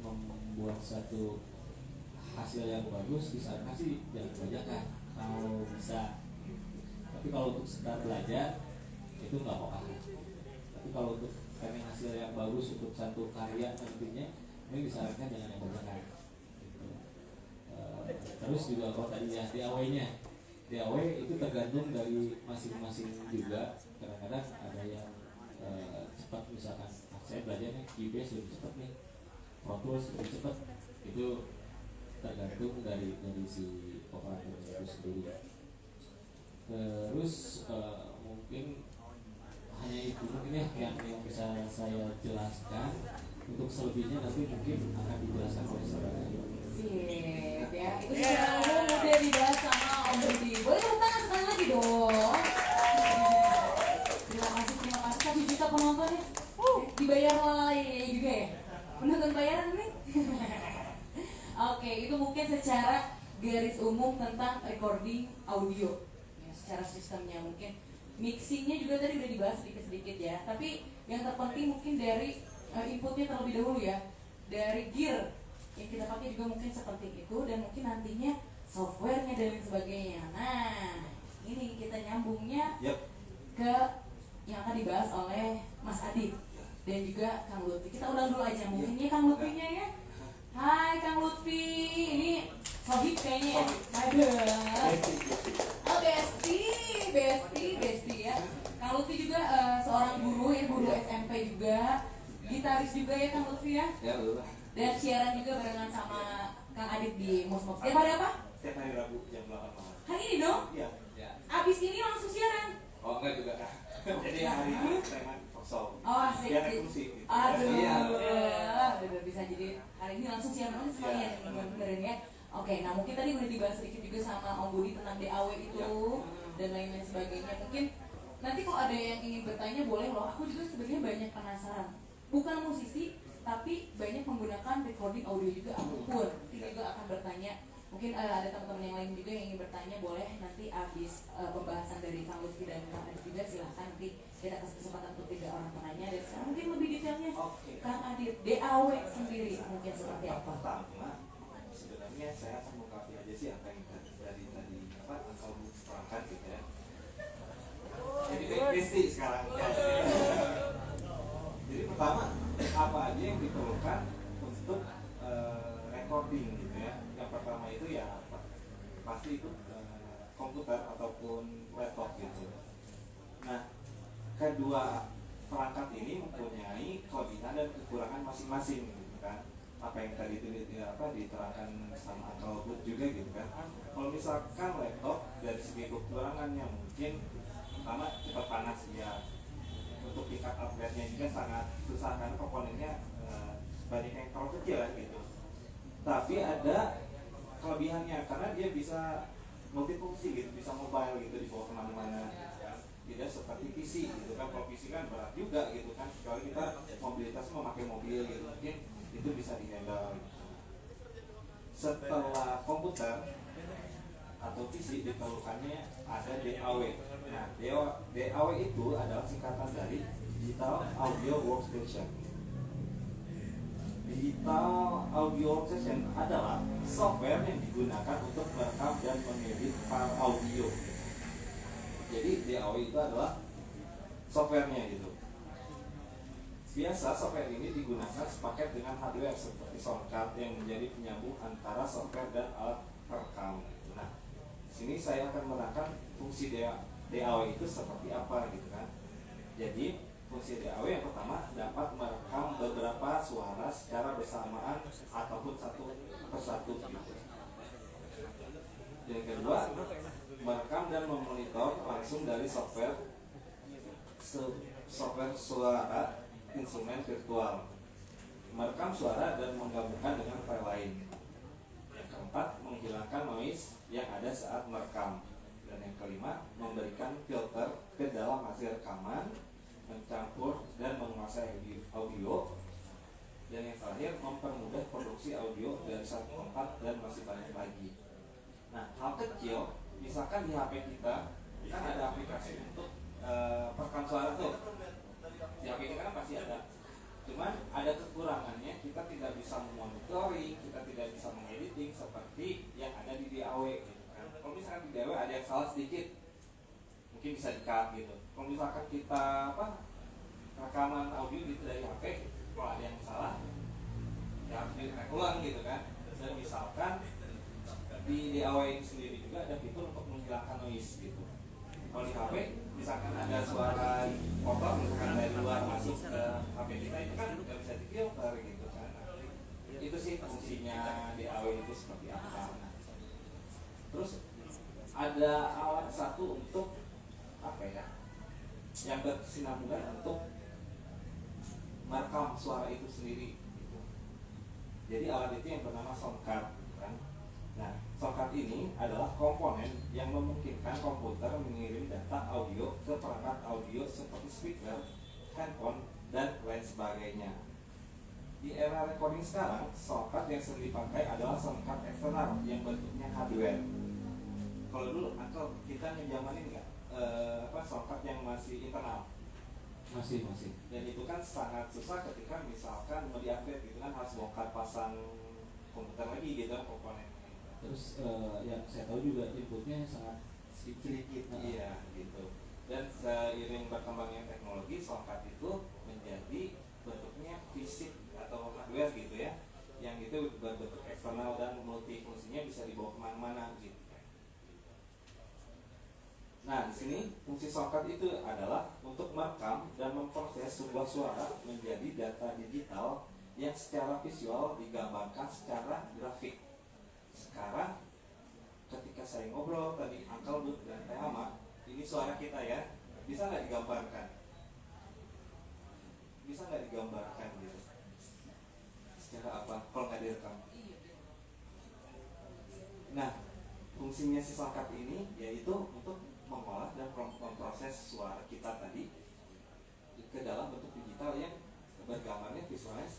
Speaker 4: membuat satu hasil yang bagus, disarankan sih jangan pajangan kalau bisa. Tapi kalau untuk sekedar belajar itu nggak apa-apa. Tapi kalau untuk pengen hasil yang bagus untuk satu karya nantinya, ini disarankan jangan yang pajangan. Gitu. Terus juga kalau tadi ya DAW itu tergantung dari masing-masing juga. Kadang-kadang ada yang cepat, misalkan saya belajarnya Cubase lebih cepat nih, Pro Tools lebih cepat, itu tergantung dari si operator itu sendiri. Terus mungkin hanya itu mungkin ya yang bisa saya jelaskan. Untuk selebihnya nanti mungkin akan dijelaskan oleh saudara.
Speaker 1: Sip ya, itu secara umum udah dibahas sama Om Budi. Boleh tepuk tangan sekali lagi dong. Terima kasih 1 juta penonton ya. Dibayar lalai juga ya, penonton bayaran nih. Oke, itu mungkin secara garis umum tentang recording audio ya, secara sistemnya. Mungkin mixingnya juga tadi udah dibahas sedikit-sedikit ya. Tapi yang terpenting mungkin dari inputnya terlebih dahulu ya, dari gear yang kita pakai juga mungkin seperti itu, dan mungkin nantinya softwarenya dan lain sebagainya. Nah, ini kita nyambungnya ke yang akan dibahas oleh Mas Adit dan juga Kang Lutfi. Kita ulang dulu aja mungkinnya Kang Lutfinya ya. Hai Kang Lutfi, ini sohib kayaknya ya. Aduh. Oh Besti ya. Kang Lutfi juga seorang guru ya, guru SMP juga, gitaris juga ya Kang Lutfi ya.
Speaker 5: Ya betul.
Speaker 1: Dan siaran juga barengan sama Kang Adit di Mosmos. Setiap hari apa?
Speaker 5: Setiap hari Rabu jam 8 malam.
Speaker 1: Hari ini dong?
Speaker 5: Iya.
Speaker 1: Abis ini langsung siaran?
Speaker 5: Oh enggak juga kak. Jadi hari ini preman kosong.
Speaker 1: Oh asik.
Speaker 5: Biar eksklusif gitu.
Speaker 1: Aduh,
Speaker 5: Iya.
Speaker 1: udah bisa jadi hari ini langsung siaran sekalian benerin ya. Oke, nah mungkin tadi udah dibahas sedikit juga sama Om Budi tentang DAW itu dan lain-lain sebagainya. Mungkin nanti kalau ada yang ingin bertanya boleh loh. Aku juga sebenarnya banyak penasaran. Bukan musisi, tapi banyak menggunakan recording audio juga apapun. Nanti juga akan bertanya. Mungkin ada teman-teman yang lain juga yang ingin bertanya, boleh nanti habis pembahasan dari Kang Lutfi dan Kang Adit juga silahkan, nanti kita kasih kesempatan untuk 3 orang penanya. Dan sekarang mungkin lebih detailnya Kang Adit, DAW sendiri mungkin seperti apa?
Speaker 5: Pertama, sebenarnya saya akan mengkaji aja sih apa yang dari tadi asal terangkan gitu ya. Jadi besti sekarang. Jadi pertama, apa aja yang diperlukan untuk recording gitu ya. Yang pertama itu ya pasti itu komputer ataupun laptop gitu. Nah, kedua perangkat ini mempunyai kelebihan dan kekurangan masing-masing gitu kan. Apa yang tadi itu diterangkan sama Uncle Bud juga gitu kan. Kalau misalkan laptop dari segi kekurangannya mungkin pertama cepat panas ya. Untuk tingkat upgrade-nya juga sangat susah karena komponennya banyak yang terlalu kecil lah gitu. Tapi ada kelebihannya karena dia bisa multifungsi gitu, bisa mobile gitu, dibawa kemana-mana. Tidak seperti PC gitu kan. Kalau PC kan berat juga gitu kan. Kalau kita mobilitas memakai mobil gitu, mungkin itu bisa dihandle gitu. Setelah komputer atau PC diperlukannya ada DAW. Nah, DAW itu adalah singkatan dari Digital Audio Workstation. Digital Audio Workstation adalah software yang digunakan untuk merekam dan mengedit file audio. Jadi DAW itu adalah softwarenya gitu. Biasa software ini digunakan sepaket dengan hardware seperti soundcard yang menjadi penyambung antara software dan alat perekam. Nah, di sini saya akan menerangkan fungsi DAW itu seperti apa gitu kan. Jadi fungsi DAW yang pertama dapat merekam beberapa suara secara bersamaan ataupun satu persatu gitu. Yang kedua, merekam dan memonitor langsung dari software suara instrumen virtual, merekam suara dan menggabungkan dengan file lain. Yang keempat, menghilangkan noise yang ada saat merekam. Dan yang kelima, memberikan filter ke dalam hasil rekaman, mencampur dan menguasai audio. Dan yang terakhir, mempermudah produksi audio dari satu tempat dan masih banyak lagi. Nah, hal kecil, misalkan di HP kita kan ada aplikasi untuk perekam suara tuh. Di HP kita kan pasti ada. Cuman ada kekurangannya, kita tidak bisa memonitoring, kita tidak bisa mengediting seperti yang ada di DAW gitu kan. Kalau misalkan di DAW ada yang salah sedikit, mungkin bisa di-cut gitu. Kalau misalkan kita rekaman audio gitu dari HP, kalau ada yang salah ya harus diulang gitu kan. Dan misalkan di DAW ini sendiri juga ada fitur untuk menghilangkan noise gitu. Kalau di HP misalkan ada suara kotor misalkan dari luar masuk ke HP kita, itu kan nggak bisa difilter gitu kan. Itu sih fungsinya DAW itu seperti apa. Terus ada alat satu untuk apa ya, yang berkesinambungan untuk merekam suara itu sendiri gitu. Jadi alat itu yang bernama soundcard kan. Nah, soundcard ini adalah komponen yang memungkinkan komputer mengirim data audio ke perangkat audio seperti speaker, handphone, dan lain sebagainya. Di era recording sekarang, soundcard yang sering dipakai adalah soundcard eksternal yang bentuknya hardware. Kalau dulu, atau kita ngejamanin nggak soundcard yang masih internal?
Speaker 4: Masih.
Speaker 5: Dan itu kan sangat susah ketika misalkan mau diupdate gitu kan, harus bongkar pasang komputer lagi gitu kan komponen.
Speaker 4: Terus yang saya tahu juga inputnya sangat sedikit.
Speaker 5: Iya gitu. Dan seiring berkembangnya teknologi, soundcard itu menjadi bentuknya fisik atau hardware gitu ya, yang itu berbentuk eksternal dan multifungsinya bisa dibawa kemana-mana gitu. Nah, di sini fungsi soundcard itu adalah untuk merekam dan memproses sebuah suara menjadi data digital yang secara visual digambarkan secara grafik. Sekarang ketika saya ngobrol tadi Uncle Bud dan Teh Ama, ini suara kita ya, bisa nggak digambarkan? Bisa nggak digambarkan gitu? Secara apa? Kalau nggak direkam. Nah, fungsinya si soundcard ini yaitu untuk mengolah dan memproses suara kita tadi ke dalam bentuk digital yang bergambarnya visualnya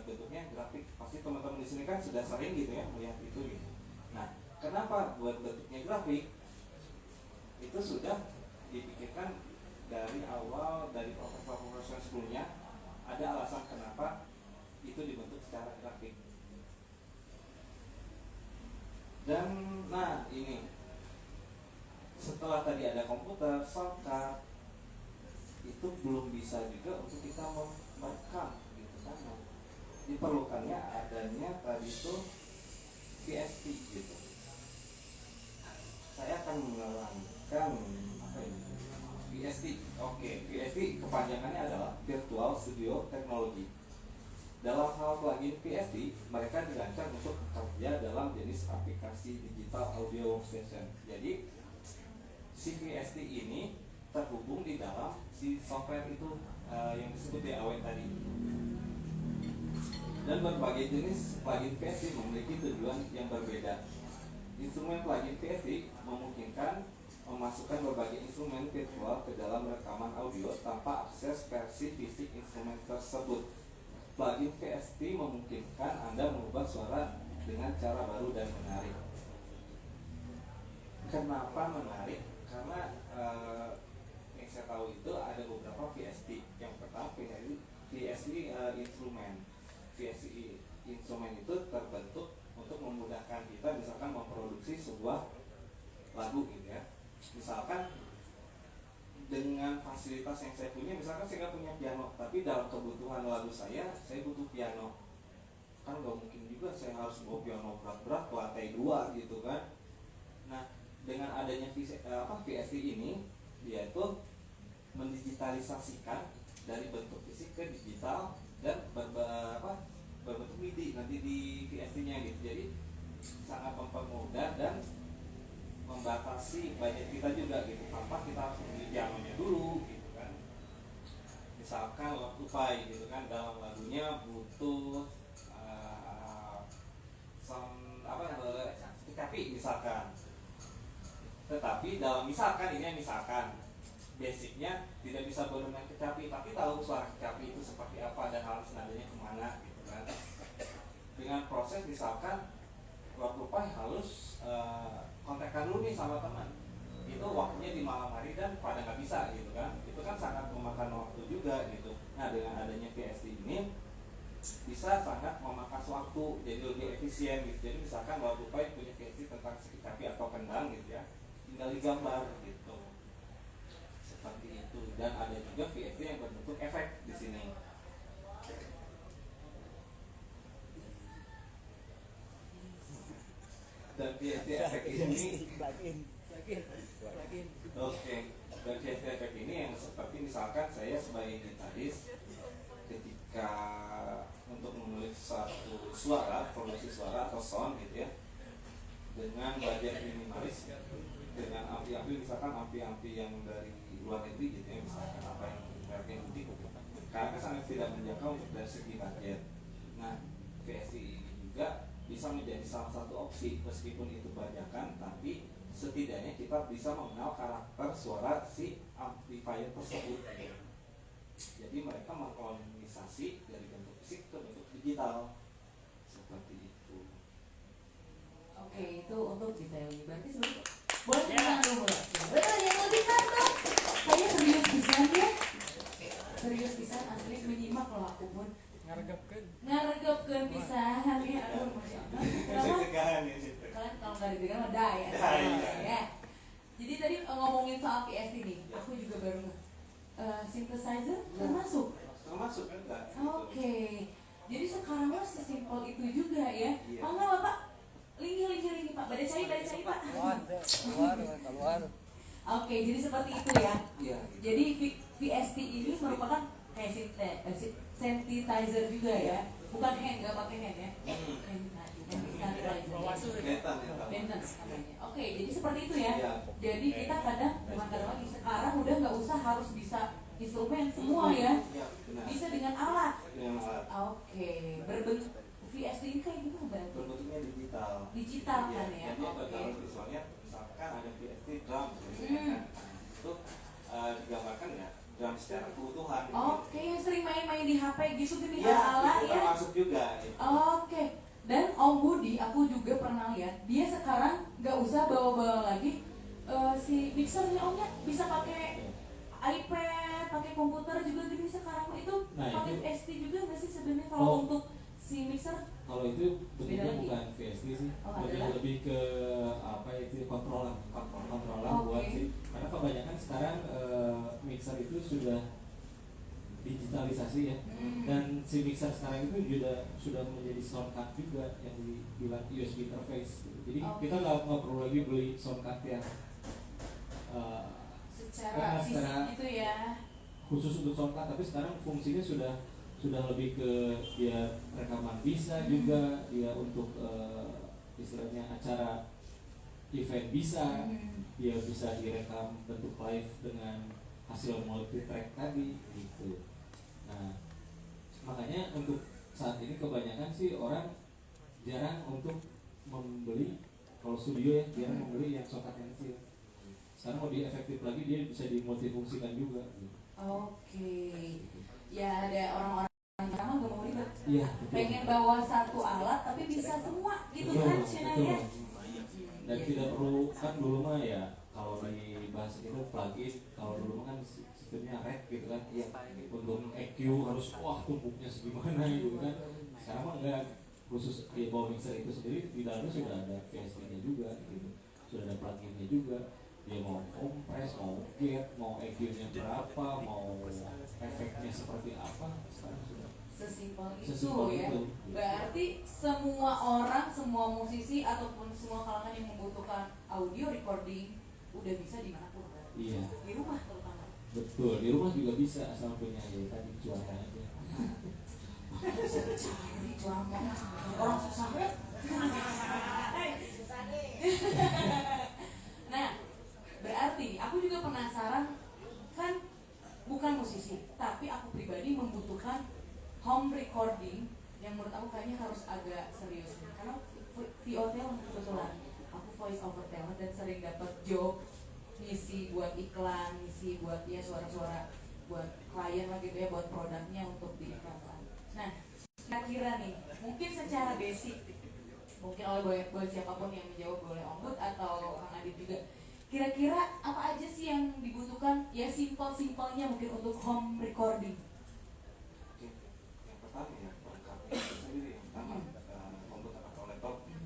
Speaker 5: bentuknya grafik. Pasti teman-teman di sini kan sudah sering gitu ya melihat itu gitu. Nah, kenapa buat bentuknya grafik? Itu sudah dipikirkan dari awal, dari profesor-profesor sebelumnya. Ada alasan kenapa itu dibentuk secara grafik. Dan nah ini setelah tadi ada komputer, soundcard, itu belum bisa juga untuk kita merekam gitu kan. Diperlukannya adanya tadi itu VST gitu. Saya akan menerangkan apa ini VST. Oke, VST kepanjangannya adalah Virtual Studio Technology. Dalam hal plugin VST, mereka dirancang untuk bekerja dalam jenis aplikasi digital audio workstation. Jadi si VST ini terhubung di dalam si software itu yang disebut DAW tadi. Dan berbagai jenis plugin VST memiliki tujuan yang berbeda. Instrumen plugin VST memungkinkan memasukkan berbagai instrumen virtual ke dalam rekaman audio tanpa akses versi fisik instrumen tersebut. Plugin VST memungkinkan Anda mengubah suara dengan cara baru dan menarik. Kenapa menarik? Karena saya tahu itu ada beberapa VST. Yang pertama VST instrumen. VST instrumen itu terbentuk untuk memudahkan kita misalkan memproduksi sebuah lagu gitu ya. Misalkan dengan fasilitas yang saya punya, misalkan saya nggak punya piano, tapi dalam kebutuhan lagu saya butuh piano. Kan nggak mungkin juga saya harus bawa piano berat-berat ke lantai 2 gitu kan. Nah, dengan adanya VST ini, dia itu mendigitalisasikan dari bentuk fisik ke digital dan berbentuk MIDI nanti di VST-nya gitu. Jadi sangat mempermudah dan membatasi budget kita juga gitu, tanpa kita harus beli pianonya dulu gitu kan. Misalkan waktu Pai gitu kan, dalam lagunya butuh kecapi misalkan. Tetapi dalam misalkan basicnya tidak bisa bermain kecapi, tapi tahu suara kecapi itu seperti apa dan harus nadanya kemana gitu kan. Dengan proses misalkan waktu Pai harus kontakkan dulu nih sama teman, itu waktunya di malam hari dan pada nggak bisa gitu kan. Itu kan sangat memakan waktu juga gitu. Nah, dengan adanya VST ini bisa sangat memangkas waktu, jadi lebih efisien gitu. Jadi misalkan waktu Pai punya VST tentang kecapi atau kendang gitu ya, tinggal digambar gitu, seperti itu. Dan ada juga VST yang berbentuk efek di sini. Dan VST efek ini oke. Dan VST efek ini yang seperti misalkan saya sebagai gitaris, ketika untuk menulis satu suara, produksi suara atau sound gitu ya, dengan budget minimalis, dengan ampi-ampi misalkan ampi-ampi yang dari luar negeri gitu ya, misalkan apa yang mereknya butik, karena sangat tidak menjangkau untuk dari segi budget. Nah, VST ini juga bisa menjadi salah satu opsi, meskipun itu bajakan, tapi setidaknya kita bisa mengenal karakter suara si amplifier tersebut. Jadi mereka mengkolonisasi dari bentuk fisik ke bentuk digital, seperti itu.
Speaker 1: Oke, itu untuk detailnya. Berarti sebelum boleh kita dulu. Betul, yang lebih tuh. Saya serius pisan ya. Serius pisan asli menyimak kalau aku pun ngaregepkeun pisan ya. Aduh, Masya Allah. Kalian kalau nggak ditekan mah ya. Ya. Jadi tadi ngomongin soal VST nih, aku juga baru synthesizer termasuk
Speaker 5: Enggak.
Speaker 1: Oke. Jadi sekarang mah sesimpel itu juga ya. Mangga Bapak, lingi Pak. Badai cai Pak.
Speaker 3: Keluar.
Speaker 1: Oke, jadi seperti itu ya.
Speaker 5: Iya.
Speaker 1: Jadi VST ini merupakan kayak sanitizer juga ya. Bukan hand, nggak pakai hand ya. Sanitizer. Maintenance namanya. Oke, jadi seperti itu ya. Jadi kita bukan kadang lagi, sekarang udah nggak usah harus bisa instrumen semua ya. Bisa dengan alat. Oke, berbentuk VST ini kayak gimana berarti?
Speaker 5: Berbentuknya
Speaker 1: Digital kan ya.
Speaker 5: Oke. Visualnya misalkan ada VST drum, misalnya, itu digambarkan ya drum secara keutuhan.
Speaker 1: Oke, yang sering main-main di HP gitu gini
Speaker 5: Iya,
Speaker 1: ala-ala
Speaker 5: itu
Speaker 1: ya.
Speaker 5: termasuk juga. Gitu.
Speaker 1: Oke. Dan Om Budi, aku juga pernah lihat dia sekarang nggak usah bawa-bawa lagi si mixernya Omnya, bisa pakai iPad, pakai komputer juga gini sekarang. Itu pakai VST juga nggak sih sebenarnya kalau untuk si mixer?
Speaker 4: Kalau itu bentuknya bukan VST sih, lebih ke controller buat sih. Karena kebanyakan sekarang mixer itu sudah digitalisasi ya, dan si mixer sekarang itu juga sudah menjadi sound card juga yang dibilang USB interface. Jadi kita nggak perlu lagi beli sound card yang
Speaker 1: secara fisik gitu ya,
Speaker 4: khusus untuk sound card, tapi sekarang fungsinya sudah lebih ke dia rekaman bisa juga, dia untuk istilahnya acara event bisa, dia bisa direkam bentuk live dengan hasil multi track tadi gitu. Nah, makanya untuk saat ini kebanyakan sih orang jarang untuk membeli, kalau studio ya jarang membeli yang sound card yang kecil. Sekarang lebih efektif lagi, dia bisa dimultifungsikan juga gitu.
Speaker 1: Oke. Ya ada orang-orang yang nggak mau ribet.
Speaker 4: Iya,
Speaker 1: pengen bawa satu alat tapi bisa semua gitu kan Cina ya.
Speaker 4: Dan tidak perlu, kan dulu mah ya kalau bahasa itu plugin. Kalau dulu kan sistemnya rack gitu kan,
Speaker 3: Iya.
Speaker 4: untuk EQ harus wah tumpuknya segimana gitu kan. Sekarang mah enggak, khusus ya bawa mixer itu sendiri di dalamnya sudah ada VST-nya juga gitu, sudah ada plugin-nya juga. Dia mau kompres, mau gate, mau EQ-nya berapa, mau efeknya seperti apa, sekarang sudah
Speaker 1: Sesimpel itu
Speaker 4: sesimpel
Speaker 1: ya.
Speaker 4: itu.
Speaker 1: Berarti semua orang, semua musisi ataupun semua kalangan yang membutuhkan audio recording udah bisa dimanapun.
Speaker 4: Iya,
Speaker 1: Di rumah terutama.
Speaker 4: betul. Di rumah juga bisa asal punya ya tadi cuaca aja.
Speaker 1: Bisa dicari cuaca orang susah.
Speaker 2: Susah nih.
Speaker 1: Nah, berarti aku juga penasaran, kan bukan musisi, tapi aku pribadi membutuhkan home recording yang menurut aku kayaknya harus agak serius nih. Karena VO talent kebetulan, aku voice over talent dan sering dapat job ngisi buat iklan, ngisi buat ya suara-suara buat klien lah gitu ya, buat produknya untuk diiklankan. Nah, kira-kira nih, mungkin secara basic, mungkin boleh siapapun yang menjawab, boleh Om Bud atau Kang Adit juga. Kira-kira apa aja sih yang dibutuhkan ya simpel-simpelnya mungkin untuk home recording?
Speaker 5: Oke. Yang pertama ya perangkatnya itu sendiri yang pertama komputer atau laptop ya,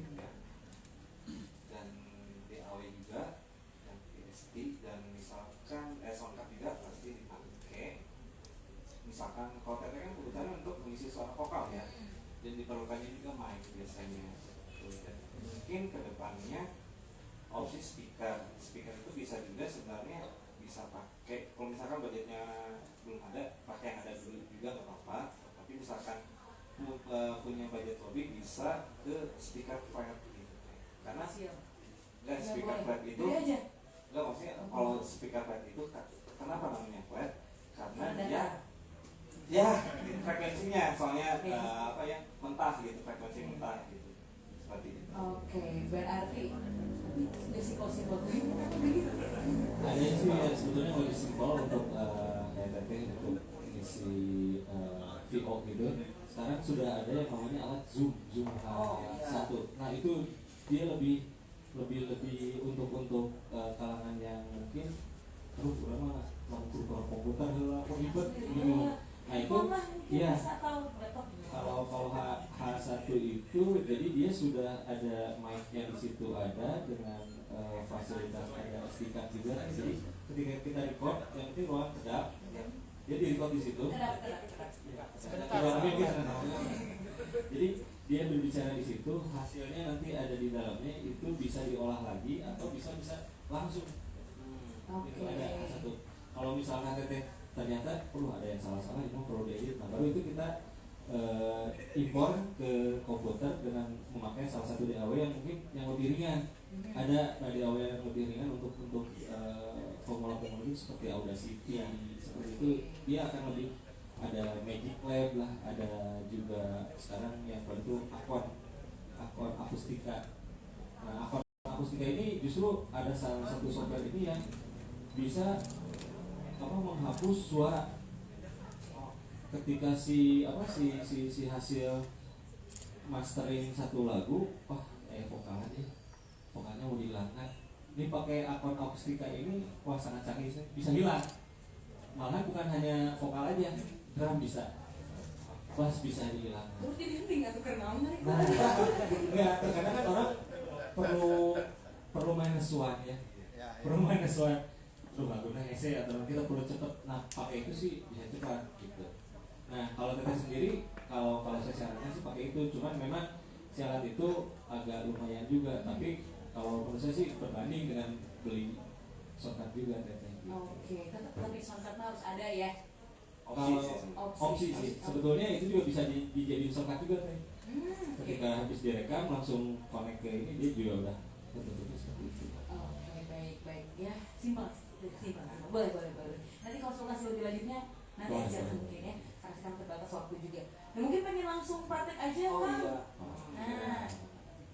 Speaker 5: dan DAW juga, dan PST, dan misalkan soundcard juga pasti dipakai. Misalkan kalau TT kan kebutuhannya untuk mengisi suara vokal ya, dan diperlukannya juga mic biasanya. Dan mungkin kedepannya opsi speaker itu bisa juga sebenarnya bisa pakai, kalau misalkan budgetnya belum ada, pakai yang ada dulu juga nggak apa-apa. Tapi misalkan punya budget lebih, bisa ke speaker flat gitu, karena nggak speaker flat itu nggak, maksudnya kalau speaker flat itu kenapa namanya flat, karena dia ya frekuensinya soalnya apa ya, mentah gitu, frekuensi mentah gitu, seperti itu.
Speaker 1: Oke, berarti udah simpel-simpel
Speaker 4: Ada sih ya sebetulnya lebih simpel untuk kayak tadi untuk isi VO gitu. Sekarang sudah ada yang namanya alat Zoom H1. Nah itu dia lebih untuk kalangan yang mungkin terus berapa program komputer lah ribet gitu. Nah itu ya kalau H1 itu jadi dia sudah ada mic-nya di situ, ada dengan fasilitas ada SD card juga. Jadi ketika kita record yang penting ruang kedap dia di record di situ. Jadi dia berbicara di situ, hasilnya nanti ada di dalamnya, itu bisa diolah lagi atau bisa langsung. Itu ada satu. Kalau misalnya ternyata perlu ada yang salah-salah, itu perlu diedit. Nah baru itu kita impor ke komputer dengan memakai salah satu DAW yang mungkin yang lebih ringan. Ada DAW yang lebih ringan untuk formula seperti Audacity seperti itu, dia akan lebih, ada Magic Lab lah, ada juga sekarang yang baru itu Aqua Akustika. Nah Aqua Akustika ini justru ada salah satu software ini yang bisa menghapus suara ketika si hasil mastering satu lagu, vokalnya mau dihilangkan. Ini pakai akun akustika ini, wah sangat canggih, bisa hilang. Malah bukan hanya vokal aja, drum bisa, bass bisa dihilangkan.
Speaker 1: Terus jadi hening atau kenal mereka?
Speaker 4: Nah, enggak, terkadang kan orang perlu minus one ya, perlu minus one. Terus lagunya essay atau kita perlu cepet, nah pakai itu sih bisa cepat gitu. Nah kalau kita sendiri, kalau saya sarankan sih pakai itu, cuman memang si alat itu agak lumayan juga, tapi kalau menurut saya sih berbanding dengan beli shortcut juga teteh.
Speaker 1: Oke, tapi shortcut harus ada ya.
Speaker 4: Opsi sih, sebetulnya itu juga bisa dijadiin shortcut juga teh. Ketika habis direkam langsung connect ke ini, dia juga udah betul-betul seperti itu.
Speaker 1: Oke, baik ya, simpel. Boleh. Nanti konsultasi lebih lanjutnya nanti aja mungkin ya, karena sekarang terbatas waktu juga. Nah, mungkin pengen langsung praktek aja kan?
Speaker 5: Iya.
Speaker 1: Nah,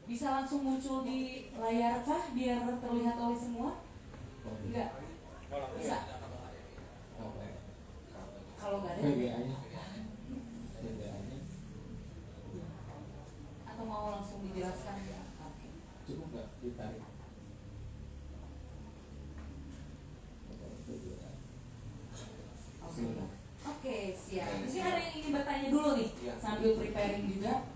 Speaker 1: bisa langsung muncul di layar kah biar terlihat oleh semua? Enggak? Bisa? Kalau nggak ada?
Speaker 4: VGA-nya.
Speaker 1: Atau mau langsung dijelaskan? Oke.
Speaker 4: Cukup nggak ditarik?
Speaker 1: sambil preparing juga.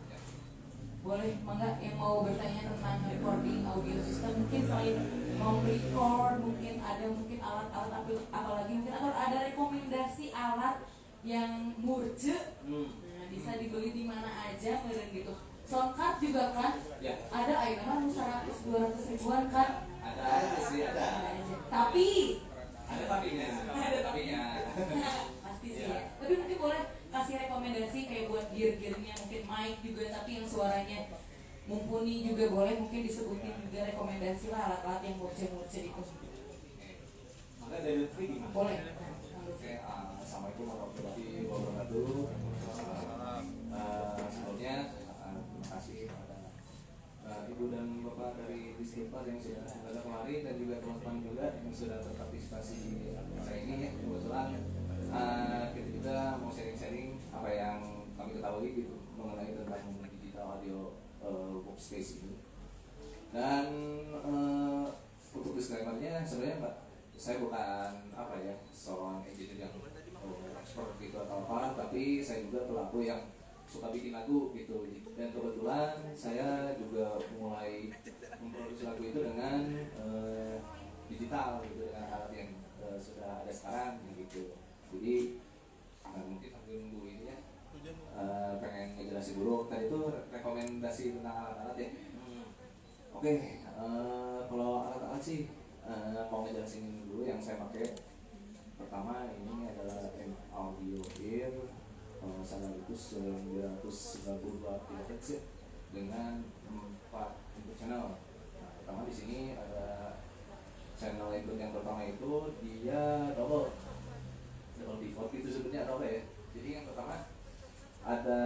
Speaker 1: Boleh, mangga yang mau bertanya tentang recording audio system, mungkin selain home record, mungkin alat-alat apalagi mungkin atau ada rekomendasi alat yang murce, nah, bisa dibeli di mana aja, meren gitu. Soundcard juga kan,
Speaker 5: Ya.
Speaker 1: ada ayeuna mah 100-200 ribuan kan,
Speaker 5: Ada sih ada.
Speaker 1: aja. Tapi
Speaker 5: Ada tapinya.
Speaker 1: pasti sih ya. Tapi mungkin boleh kasih rekomendasi kayak buat gear-gearnya, mungkin mic juga tapi yang suaranya mumpuni juga boleh, mungkin disebutin juga rekomendasi lah alat-alat yang murce-murce itu.
Speaker 5: Maka dari Lutfi gimana?
Speaker 1: Boleh.
Speaker 5: Oke, assalamualaikum warahmatullahi wabarakatuh. Sebelumnya terima kasih pada ibu dan bapak dari Distripat yang sudah datang kemari dan juga teman-teman juga yang sudah berpartisipasi di acara ini ya. Kebetulan kita juga mau sharing-sharing apa yang kami ketahui gitu mengenai tentang digital audio workspace ini. Dan untuk disclaimer-nya sebenarnya Mbak, saya bukan apa ya seorang engineer yang expert gitu atau apa, tapi saya juga pelaku yang suka bikin lagu gitu. Dan kebetulan saya juga mulai memproduksi lagu itu dengan digital gitu, dengan alat yang sudah ada sekarang gitu. Jadi mungkin sambil nunggu ini ya, pengen ngejelasin dulu tadi itu rekomendasi tentang alat-alat ya. Oke, kalau alat-alat sih mau ngejelasin dulu yang saya pakai. Pertama ini adalah Audio Ear Sanalitus 992 kHz ya, dengan 4 input channel. Nah, pertama di sini ada channel input yang pertama itu dia double default itu sebetulnya double ya. Jadi yang pertama ada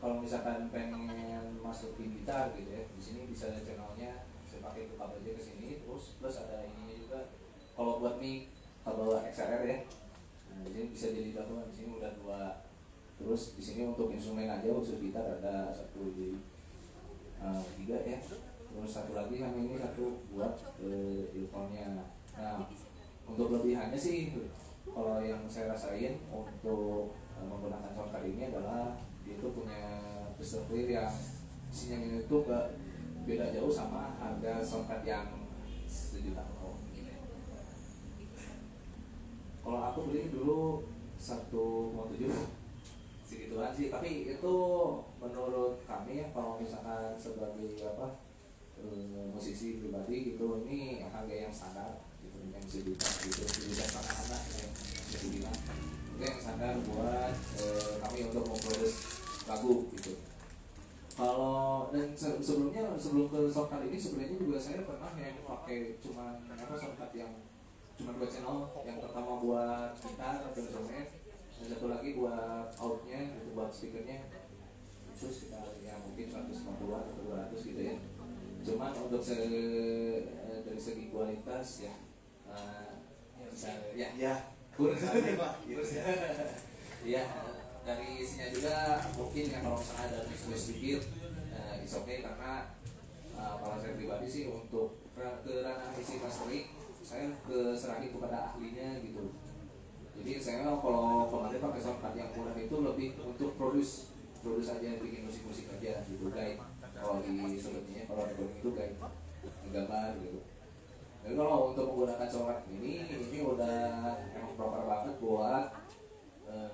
Speaker 5: kalau misalkan pengen masukin gitar gitu ya, di sini bisa ada channelnya, saya pakai itu kabel aja ke sini, terus plus ada ininya juga kalau buat mic kabel XLR ya. Nah, di sini bisa jadi double, di sini udah 2. Terus di sini untuk instrumen aja khusus gitar ada 1 jadi 3 ya. Terus satu lagi yang ini satu buat earphone-nya. Nah, untuk lebihannya sih kalau yang saya rasain untuk menggunakan soundcard ini adalah dia itu punya crystal clear yang sinyalnya itu beda jauh sama harga soundcard yang 1 juta. Kalau aku beli dulu 1,7 segituan sih, tapi itu menurut kami ya, kalau misalkan sebagai musisi pribadi gitu, ini harga yang standar gitu, yang sejuta gitu, sejuta sama anak yang bisa dibilang itu yang standar buat kami untuk memproduksi lagu gitu. Kalau dan sebelum ke soundcard ini sebenarnya juga saya pernah yang pakai soundcard yang cuma 2 channel. Yang pertama buat gitar atau instrumen, dan satu lagi buat outnya itu buat speakernya, itu sekitar ya mungkin 150 atau 200 gitu ya. Cuman untuk dari segi kualitas ya kurang ya, dari isinya juga mungkin ya kalau misalnya ada sedikit it's okay, karena kalau saya pribadi sih untuk ke ranah isi mastering saya serahin kepada ahlinya gitu. Jadi saya kalau kemarin pakai soundcard yang murah itu lebih untuk produce aja, bikin musik aja gitu guys. Kalau di sebetulnya kalau recording itu guys gambar gitu. Jadi kalau untuk menggunakan soundcard ini udah emang proper banget buat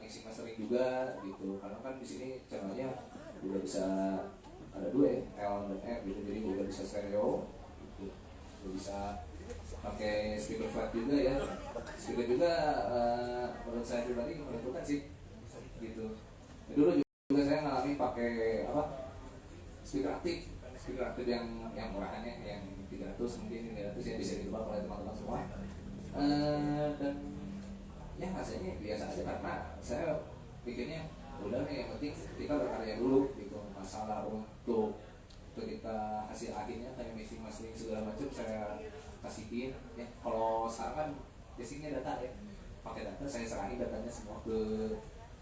Speaker 5: mixing mastering juga gitu. Karena kan di sini channelnya udah bisa ada 2 ya, L dan F gitu. Jadi udah bisa stereo gitu. Udah bisa pakai speaker flat juga ya. Speaker juga menurut saya pribadi menentukan sih gitu. Dulu juga saya ngalami pakai speaker aktif yang murahannya yang 300 mungkin 300 yang bisa ditebak oleh teman-teman semua. Dan ya hasilnya biasa aja, karena saya pikirnya udah nih yang penting kita berkarya dulu gitu. Masalah untuk ketika hasil akhirnya kayak mixing segala macam saya kasihin ya. Kalau sekarang kan basicnya data ya, pakai data saya serahin datanya semua ke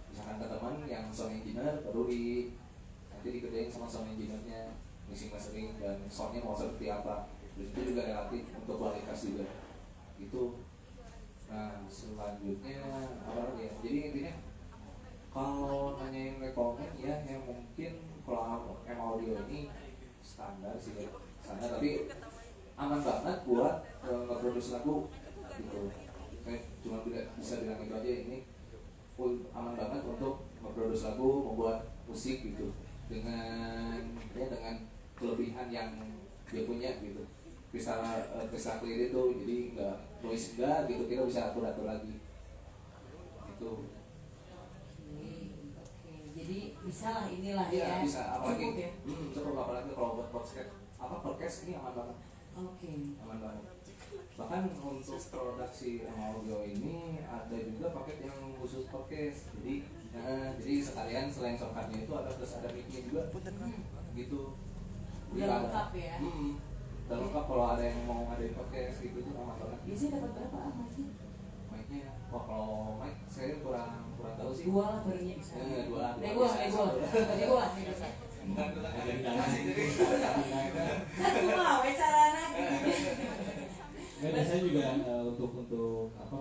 Speaker 5: misalkan ke teman yang sound engineer, baru nanti dikerjain sama sound engineer-nya mixing mastering dan soundnya mau seperti apa. Dan itu juga relatif untuk kualitas juga gitu. Nah selanjutnya apa lagi ya, jadi intinya kalau nanyain rekomen ya, standar sih ya, standar tapi aman banget buat nge-produce lagu gitu. Saya cuma bisa bilang itu aja, ini aman banget untuk nge-produce lagu, membuat musik gitu dengan kelebihan yang dia punya gitu. Bisa clear itu, jadi nggak noise enggak gitu, kita bisa atur lagi gitu.
Speaker 1: Oke. Jadi bisa lah inilah
Speaker 5: Iya,
Speaker 1: ya.
Speaker 5: bisa apalagi
Speaker 1: Cukup ya.
Speaker 5: cukup, apalagi kalau buat podcast ini aman banget.
Speaker 1: Oke.
Speaker 5: Aman banget. Bahkan untuk produksi audio ini ada juga paket yang khusus podcast. Jadi sekalian selain soundcardnya itu ada terus ada mic-nya juga gitu.
Speaker 1: Udah lengkap ya.
Speaker 5: Udah lengkap kalau ada yang mau ngadain podcast gitu itu aman banget.
Speaker 1: Biasanya dapat berapa mic-nya?
Speaker 5: Mic-nya, wah kalau mic saya kurang tahu sih.
Speaker 1: Dua lah barunya bisa.
Speaker 5: Dua.
Speaker 1: Nego.
Speaker 4: Ada di dalam sih, jadi
Speaker 1: Satu mah we carana gitu.
Speaker 4: Nah, biasanya juga untuk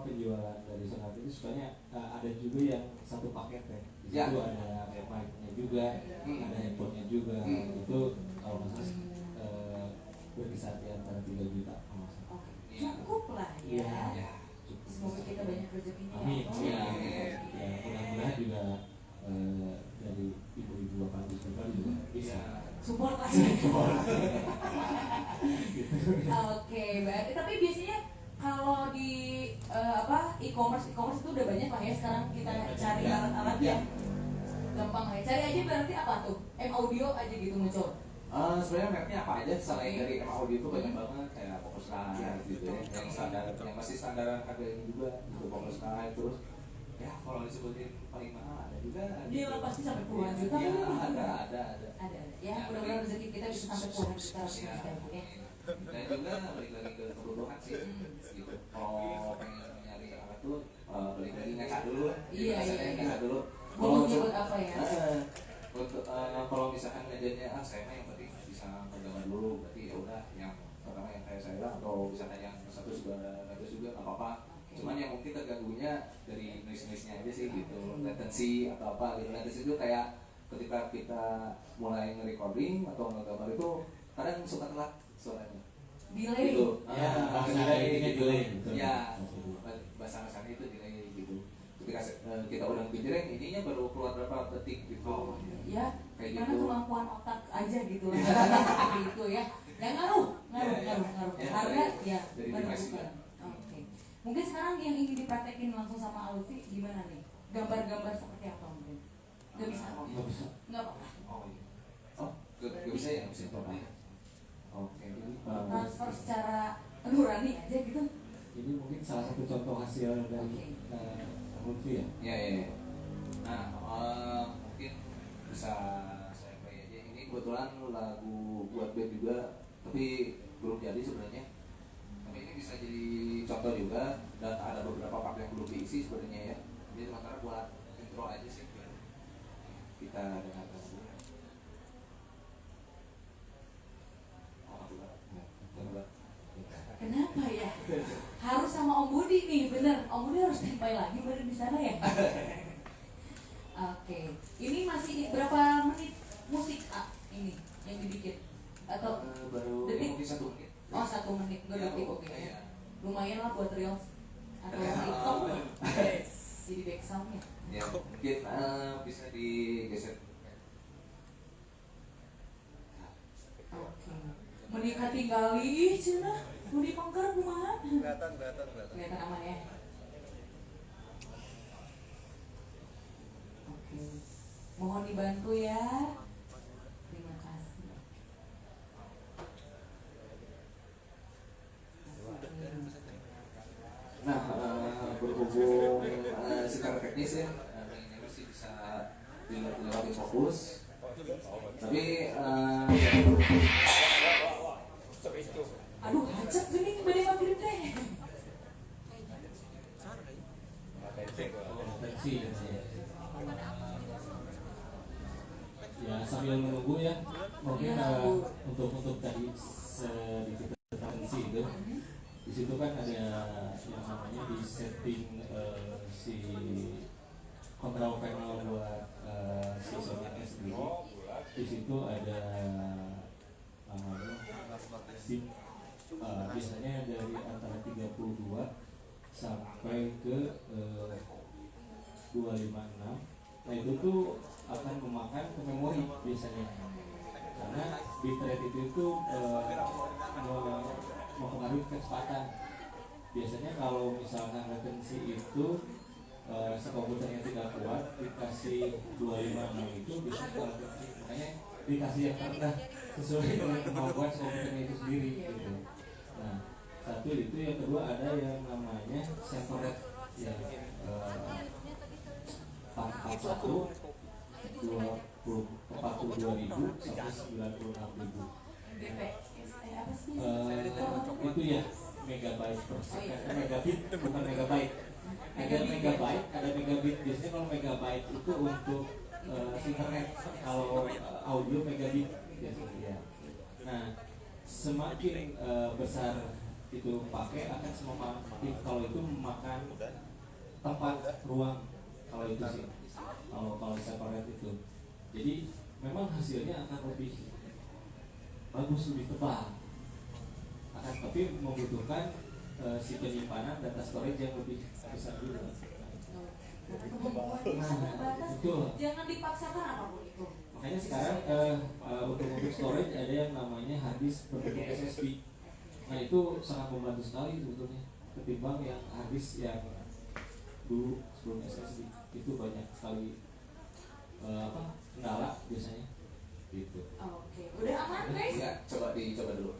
Speaker 4: penjualan dari Sonata itu sukanya ada juga yang satu paket ya. Di situ
Speaker 5: Ya.
Speaker 4: ada mic-nya juga, ada handphone-nya juga. Itu kalau nggak salah berkisar di antara 3 juta.
Speaker 1: Oke. Cukup lah ya.
Speaker 4: Iya.
Speaker 1: Semoga kita banyak rezekinya.
Speaker 4: Amin.
Speaker 1: Ya.
Speaker 4: Ya, mudah-mudahan juga dari ibu-ibu bapak juga bisa.
Speaker 1: Support lah. Oke, baik. Tapi biasanya kalau di e-commerce itu udah banyak lah ya sekarang kita cari alat-alat yang gampang lah ya. Cari aja berarti apa tuh? M-Audio aja gitu muncul.
Speaker 5: Sebenarnya merknya apa aja selain dari M-Audio itu banyak banget, kayak Focusrite gitu ya, yang standar, yang masih standaran harganya juga gitu, Focusrite. Terus ya kalau disebutin paling mahal ada juga.
Speaker 1: Dia lah pasti sampai puluhan juta.
Speaker 5: Ya,
Speaker 1: kan?
Speaker 5: ada.
Speaker 1: Ada. Ya, mudah-mudahan rezeki kita bisa sampai puluhan juta
Speaker 5: Ya.
Speaker 1: ya.
Speaker 5: Dan juga balik lagi ke kebutuhan sih gitu. Kalau pengen nyari alat tuh balik lagi ngaca dulu.
Speaker 1: Iya.
Speaker 5: Ngaca dulu.
Speaker 1: Butuhnya buat apa ya?
Speaker 5: Untuk kalau misalkan ngajarnya saya mah yang penting bisa menggambar dulu, berarti ya udah yang pertama yang kayak saya atau misalkan yang satu juga nggak apa-apa. Cuman yang mungkin terganggunya dari noise-nya aja sih gitu, latency atau apa gitu. Latency itu kayak ketika kita mulai nge-recording atau ngegambar itu kadang suka telat suaranya.
Speaker 1: Delay.
Speaker 5: Gitu.
Speaker 4: Ya, bahasa intinya delay gitu.
Speaker 5: Ya, bahasa-bahasanya itu delay gitu. Ketika kita udah ngejreng, ininya baru keluar berapa detik gitu.
Speaker 1: Ya,
Speaker 5: Kayak
Speaker 1: karena
Speaker 5: gitu.
Speaker 1: kemampuan otak aja gitu lah. Seperti itu ya. Yang ngaruh.
Speaker 5: Ya.
Speaker 1: Harga ya
Speaker 5: Dari
Speaker 1: benar
Speaker 5: device
Speaker 1: bukan.
Speaker 5: juga.
Speaker 1: Oke. Mungkin sekarang yang ingin dipraktekin langsung sama Alfi gimana nih? Gambar-gambar seperti apa mungkin? Gak bisa.
Speaker 4: Nggak bisa.
Speaker 1: Nggak apa-apa.
Speaker 5: Oh iya. Gak bisa ya, bisa apa ya? Oke.
Speaker 1: Transfer secara nurani aja gitu.
Speaker 4: Ini mungkin salah satu contoh hasil dari Lutfi ya.
Speaker 5: Iya. Nah, mungkin bisa saya play aja. Ini kebetulan lagu buat band juga, tapi belum jadi sebenarnya. Tapi ini bisa jadi contoh juga, dan ada beberapa part yang belum diisi sebenarnya ya. Jadi sementara buat intro aja sih biar kita dengarkan dulu.
Speaker 1: Kenapa ya? Harus sama Om Budi nih, bener. Om Budi harus standby lagi baru di sana ya. Oke, ini masih berapa menit musik ini yang dibikin? Atau
Speaker 5: baru
Speaker 1: detik?
Speaker 5: mungkin 1 menit.
Speaker 1: Oh 1 menit, nggak detik oke.
Speaker 5: Iya.
Speaker 1: Lumayan lah buat reels atau TikTok. Jadi back soundnya.
Speaker 5: Ya, mungkin bisa digeser.
Speaker 1: Oke. Menikah tinggali, cina. Mau dipangkar kumaha?
Speaker 3: Kelihatan.
Speaker 1: Kelihatan aman ya. Oke. Mohon dibantu ya. Terima kasih.
Speaker 5: Nah, berhubung secara teknis ya, ini masih bisa dilihat di fokus. Tapi
Speaker 1: Aduh, hajat gini bade maghrib teh.
Speaker 4: Potensi ya sambil menunggu ya mungkin untuk tadi sedikit potensi itu di situ kan ada yang namanya di setting si control panel buat si soundnya sendiri. Di situ ada biasanya dari antara 32 sampai ke 256. Nah itu tuh akan memakan ke memori biasanya, karena bitrate itu mempengaruhi kecepatan. Biasanya kalau misalkan latency itu si komputernya tidak kuat, dikasih 256 itu bisa latency, makanya dikasih yang terendah sesuai dengan kemampuan si komputernya itu sendiri gitu. Nah satu itu, yang kedua ada yang namanya separate ya, 41 42.000 sampai 96.000.
Speaker 1: Apa sih?
Speaker 4: Itu ya megabyte per second, megabit bukan megabyte. Ada megabyte, ada megabit. Biasanya kalau megabyte itu untuk internet, kalau audio megabit biasanya ya. Nah semakin besar itu pakai akan semakin, kalau itu memakan tempat ruang, kalau itu sih, kalau separate itu. Jadi memang hasilnya akan lebih bagus, lebih tebal, akan tapi membutuhkan si penyimpanan data storage yang lebih besar juga. Betul.
Speaker 1: Jangan dipaksakan apapun itu.
Speaker 4: Makanya sekarang untuk storage ada yang namanya hard disk berbentuk SSD. Nah itu sangat membantu sekali sebetulnya ketimbang yang hard disk yang dulu sebelum SSD. Itu banyak sekali kendala biasanya gitu.
Speaker 1: Oke, udah aman guys?
Speaker 5: Ya, coba dulu.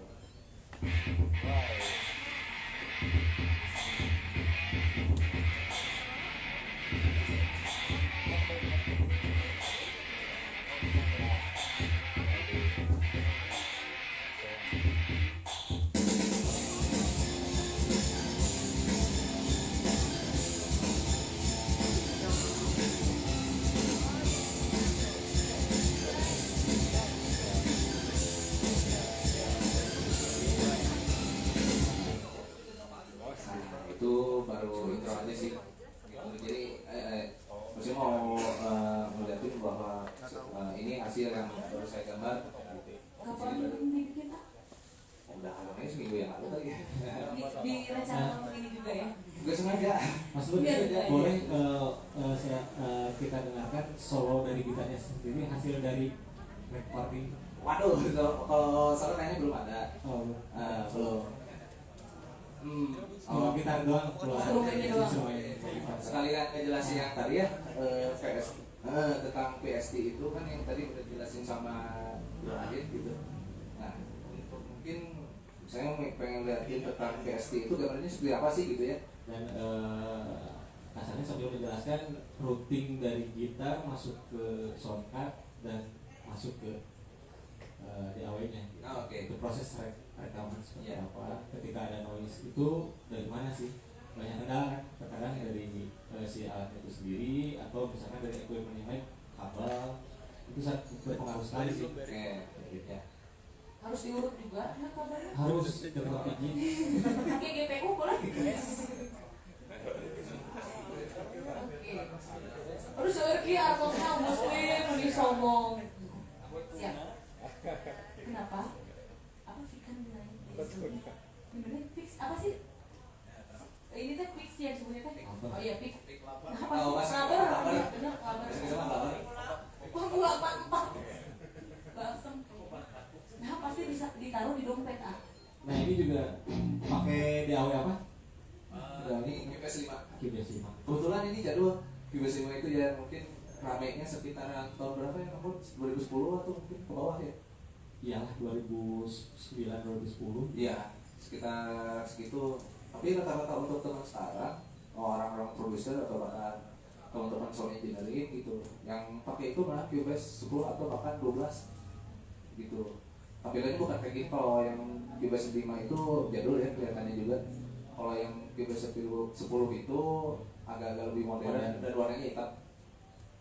Speaker 5: Itu baru intro aja sih. Jadi maksudnya mau ngeliatin bahwa ini hasil yang baru saya gambar.
Speaker 1: Kapan dibikin Pak?
Speaker 5: Udah ini seminggu yang lalu kali ya.
Speaker 1: Di rencana ini juga ya?
Speaker 5: Gak sengaja.
Speaker 4: Mas Budi, boleh kita dengarkan solo dari gitarnya sendiri, hasil dari recording.
Speaker 5: Waduh, kalau solo kayaknya belum ada.
Speaker 4: Oh,
Speaker 5: Belum.
Speaker 4: kalau gitar doang,
Speaker 1: Instrumennya doang.
Speaker 5: Sekalian ngejelasin yang tadi ya, tentang PST itu kan yang tadi udah jelasin sama Adit gitu. Nah, untuk mungkin saya pengen liatin tentang PST itu gambarnya seperti apa sih gitu ya.
Speaker 4: Dan kasarnya sambil menjelaskan routing dari gitar masuk ke soundcard dan masuk ke DAW-nya.
Speaker 5: Oke.
Speaker 4: Itu proses rekaman seperti
Speaker 5: Yeah.
Speaker 4: apa, ketika ada noise itu dari mana sih, banyak kendala kan, terkadang dari si alat itu sendiri atau misalkan dari equipment yang lain, kabel itu sangat berpengaruh sekali sih.
Speaker 5: Oke.
Speaker 4: Ya.
Speaker 1: Harus diurut juga ya kabarnya?
Speaker 4: Harus tetap izin.
Speaker 1: Pakai GPU boleh? Oke. Terus Erki atau muslim mau disombong. Siap. Kenapa? Apa fikan naik? Bener fix apa sih? Ini teh fix ya sebenarnya teh. Oh iya fix. Apa sih? Kabar, iya benar kabar. Wah gua 44. Basem. Nah pasti bisa ditaruh di dompet ah.
Speaker 4: Nah ini juga pakai DAW apa?
Speaker 5: Ini QBS 5.
Speaker 4: QBS 5.
Speaker 5: Kebetulan ini jadul QBS 5 itu ya mungkin ramenya sekitaran tahun berapa ya? 2010 atau mungkin ke bawah ya?
Speaker 4: Iyalah 2009 2010.
Speaker 5: Iya, sekitar segitu. Tapi rata-rata untuk teman sekarang, orang-orang produser atau bahkan teman-teman sound engineering gitu, yang pakai itu malah QBase 10 atau bahkan 12 gitu. Tampilannya bukan kayak gini. Kalau yang QBase 5 itu jadul ya kelihatannya juga. Kalau yang QBase 10 itu agak-agak lebih modern dan warnanya hitam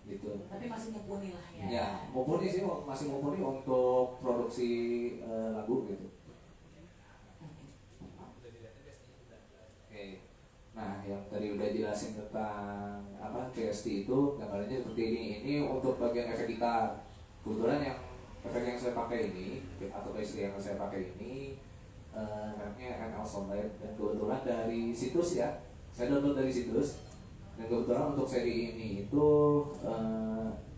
Speaker 5: gitu.
Speaker 1: Tapi masih mumpuni lah ya.
Speaker 5: Ya, mumpuni sih, masih mumpuni untuk produksi lagu gitu. Oke. Nah, yang tadi udah jelasin tentang apa PST itu gambarnya seperti ini. Ini untuk bagian efek gitar. Kebetulan yang efek yang saya pakai ini atau pastry yang saya pakai ini mereknya ML Solid, dan kebetulan dari situs ya, saya download dari situs, dan kebetulan untuk seri ini itu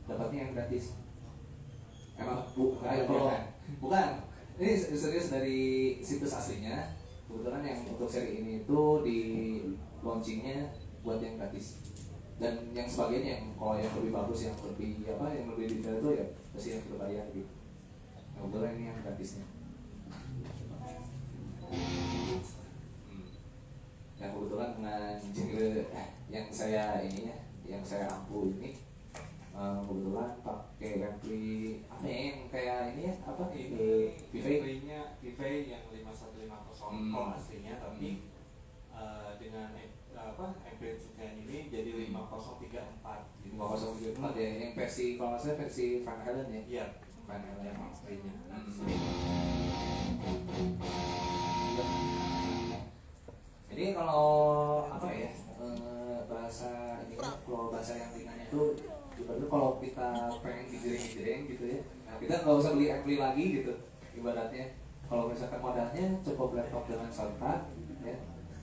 Speaker 5: dapatnya yang gratis. Emang bukan, ini serius dari situs aslinya. Kebetulan yang untuk seri ini itu di launchingnya buat yang gratis, dan yang sebagainya yang kalau yang lebih bagus, yang lebih yang lebih detail itu ya pasti yang berbayar gitu. Nah, kebetulan ini yang gratisnya. Yang kebetulan dengan jingle yang saya ini ya, yang saya ampu ini kebetulan pakai ampli apa ya, yang kayak ini ya, apa ini Vivay-nya yang 5150 kalau aslinya, tapi dengan amplifier ini jadi 5034 gitu. 5034 ya, yang versi kalau nggak salah versi Van Halen ya. Iya, Van Halen yang aslinya. Jadi kalau apa ya, bahasa ini kan, kalau bahasa yang ringan itu ibaratnya kalau kita pengen dijreng gitu ya, nah kita nggak usah beli ampli lagi gitu ibaratnya. Kalau misalkan modalnya cukup laptop dengan soundcard ya,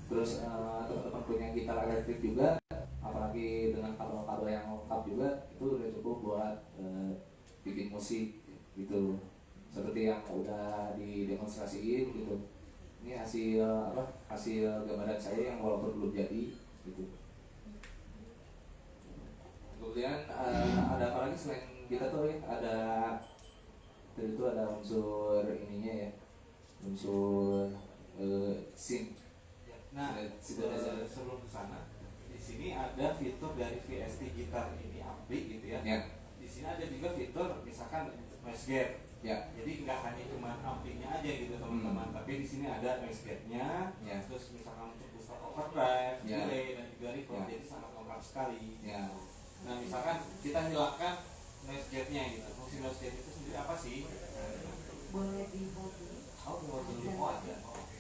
Speaker 5: terus teman-teman punya gitar elektrik juga, apalagi dengan kabel-kabel yang lengkap juga, itu udah cukup buat bikin musik gitu, seperti yang udah didemonstrasiin gitu. Ini hasil gambaran saya yang walaupun belum jadi gitu. Kemudian ada apa lagi selain kita tuh ya, ada tadi itu ada unsur ininya ya, unsur synth. Nah, sebelum kesana, di sini ada fitur dari VST gitar ini ampli gitu ya.
Speaker 4: Ya.
Speaker 5: Di sini ada juga fitur misalkan noise gate.
Speaker 4: Ya.
Speaker 5: Jadi nggak hanya cuma amplinya aja gitu teman-teman, tapi di sini ada noise gate-nya.
Speaker 4: Ya.
Speaker 5: Terus misalkan untuk booster overdrive,
Speaker 4: Ya.
Speaker 5: delay, dan juga reverb,
Speaker 4: Ya.
Speaker 5: jadi sangat lengkap sekali.
Speaker 4: Ya.
Speaker 5: Nah, misalkan kita hilangkan noise gate-nya gitu. Fungsi noise gate itu sendiri apa sih?
Speaker 2: Boleh di-hold dulu.
Speaker 5: Oh, dulu ada. Oke.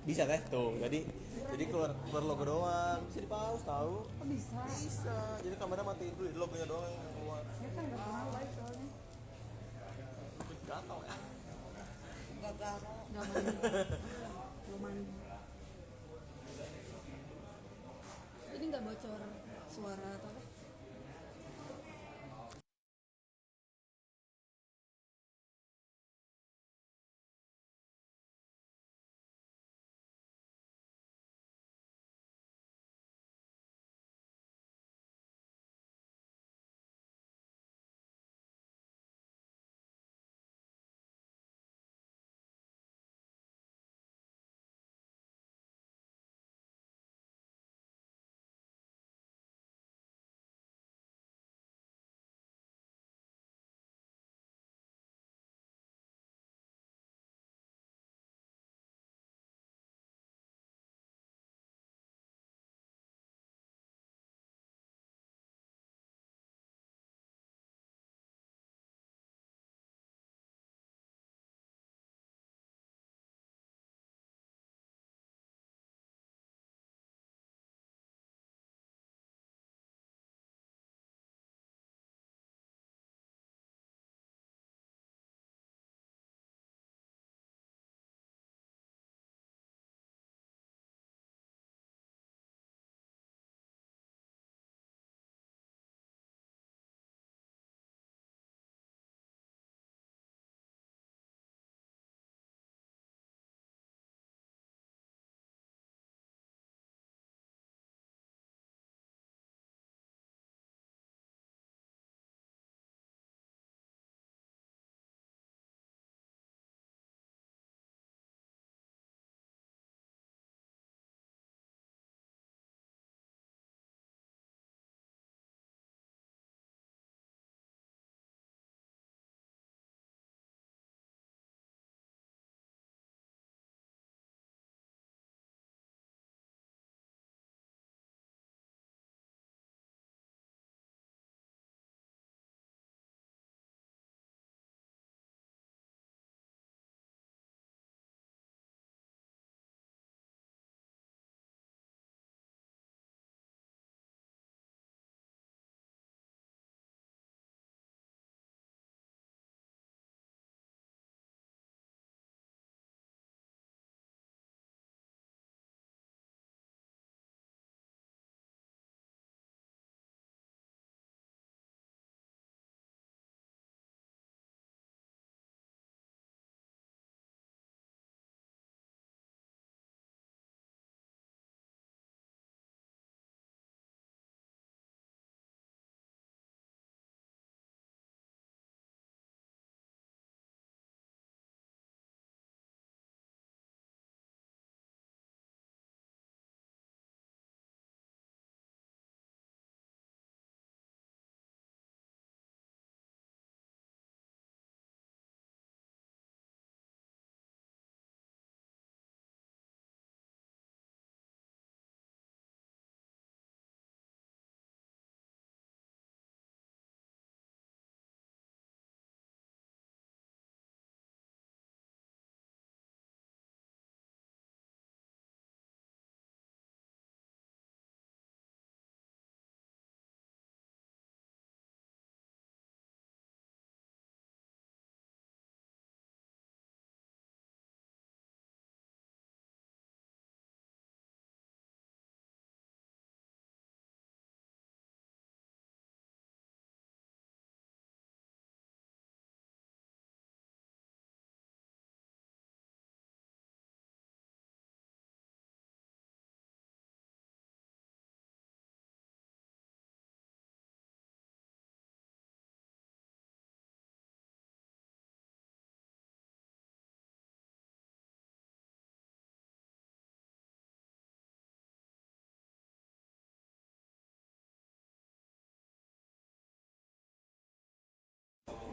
Speaker 6: Bisa teh tuh. Jadi keluar logo doang. Bisa di pause tahu?
Speaker 7: Oh, bisa.
Speaker 6: Bisa. Jadi kamera matiin dulu, logonya doang yang keluar.
Speaker 7: Saya kan nggak pernah live soalnya.
Speaker 6: Gatal ya.
Speaker 2: gagal.
Speaker 7: Nggak mandi. Belum mandi. Ini nggak bocor suara atau apa?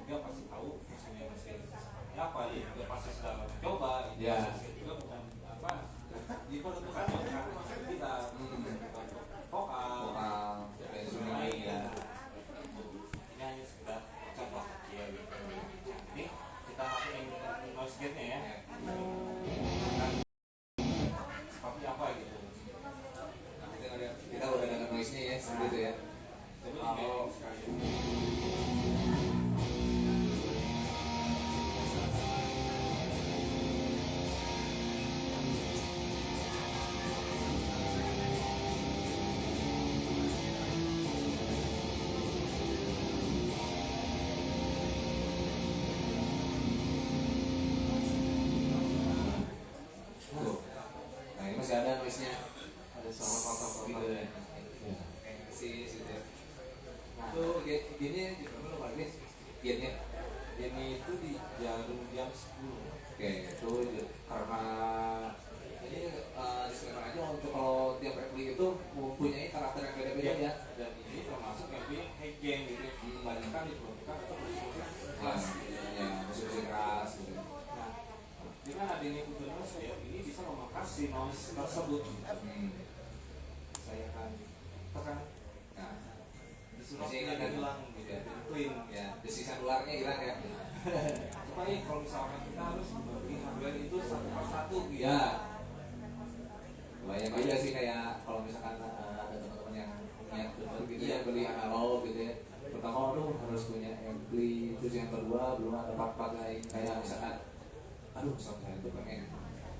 Speaker 5: Dia pasti tahu mesinnya mesin apa ya, dia pasti sudah coba itu
Speaker 4: Ya.
Speaker 5: juga bukan apa diperuntukkan untuk kita vokal
Speaker 4: kayak sunyi ya.
Speaker 5: ini hanya sekedar contoh ya gitu. Ini kita masukin noise gate nya ya. ini itu di jam 10.
Speaker 8: Oke, itu karena ini disclaimer aja untuk kalau tiap replik itu mempunyai karakter yang beda-beda ya.
Speaker 5: Dan ini termasuk yang high game gitu, kebanyakan diperuntukkan untuk musik kelas gitu.
Speaker 8: Ya, musik keras gitu.
Speaker 5: Nah, dengan adanya Google Noise ya, ini bisa memangkas si noise tersebut. Saya akan tekan,
Speaker 8: Nah,
Speaker 5: disuruh
Speaker 8: masih
Speaker 5: tidak
Speaker 8: ingat kan?
Speaker 5: hilang gitu,
Speaker 8: Ya.
Speaker 5: clean.
Speaker 8: Ya, desisan ularnya hilang ya.
Speaker 5: Supaya kalau misalkan kita harus membagi hardware itu satu persatu gitu.
Speaker 8: Ya. Banyak aja sih kayak kalau misalkan ada teman-teman yang niat bener gitu ya beli analog gitu ya. Pertama aduh harus punya ampli, terus yang kedua belum ada part-part lain kayak misalkan aduh sound saya itu pengen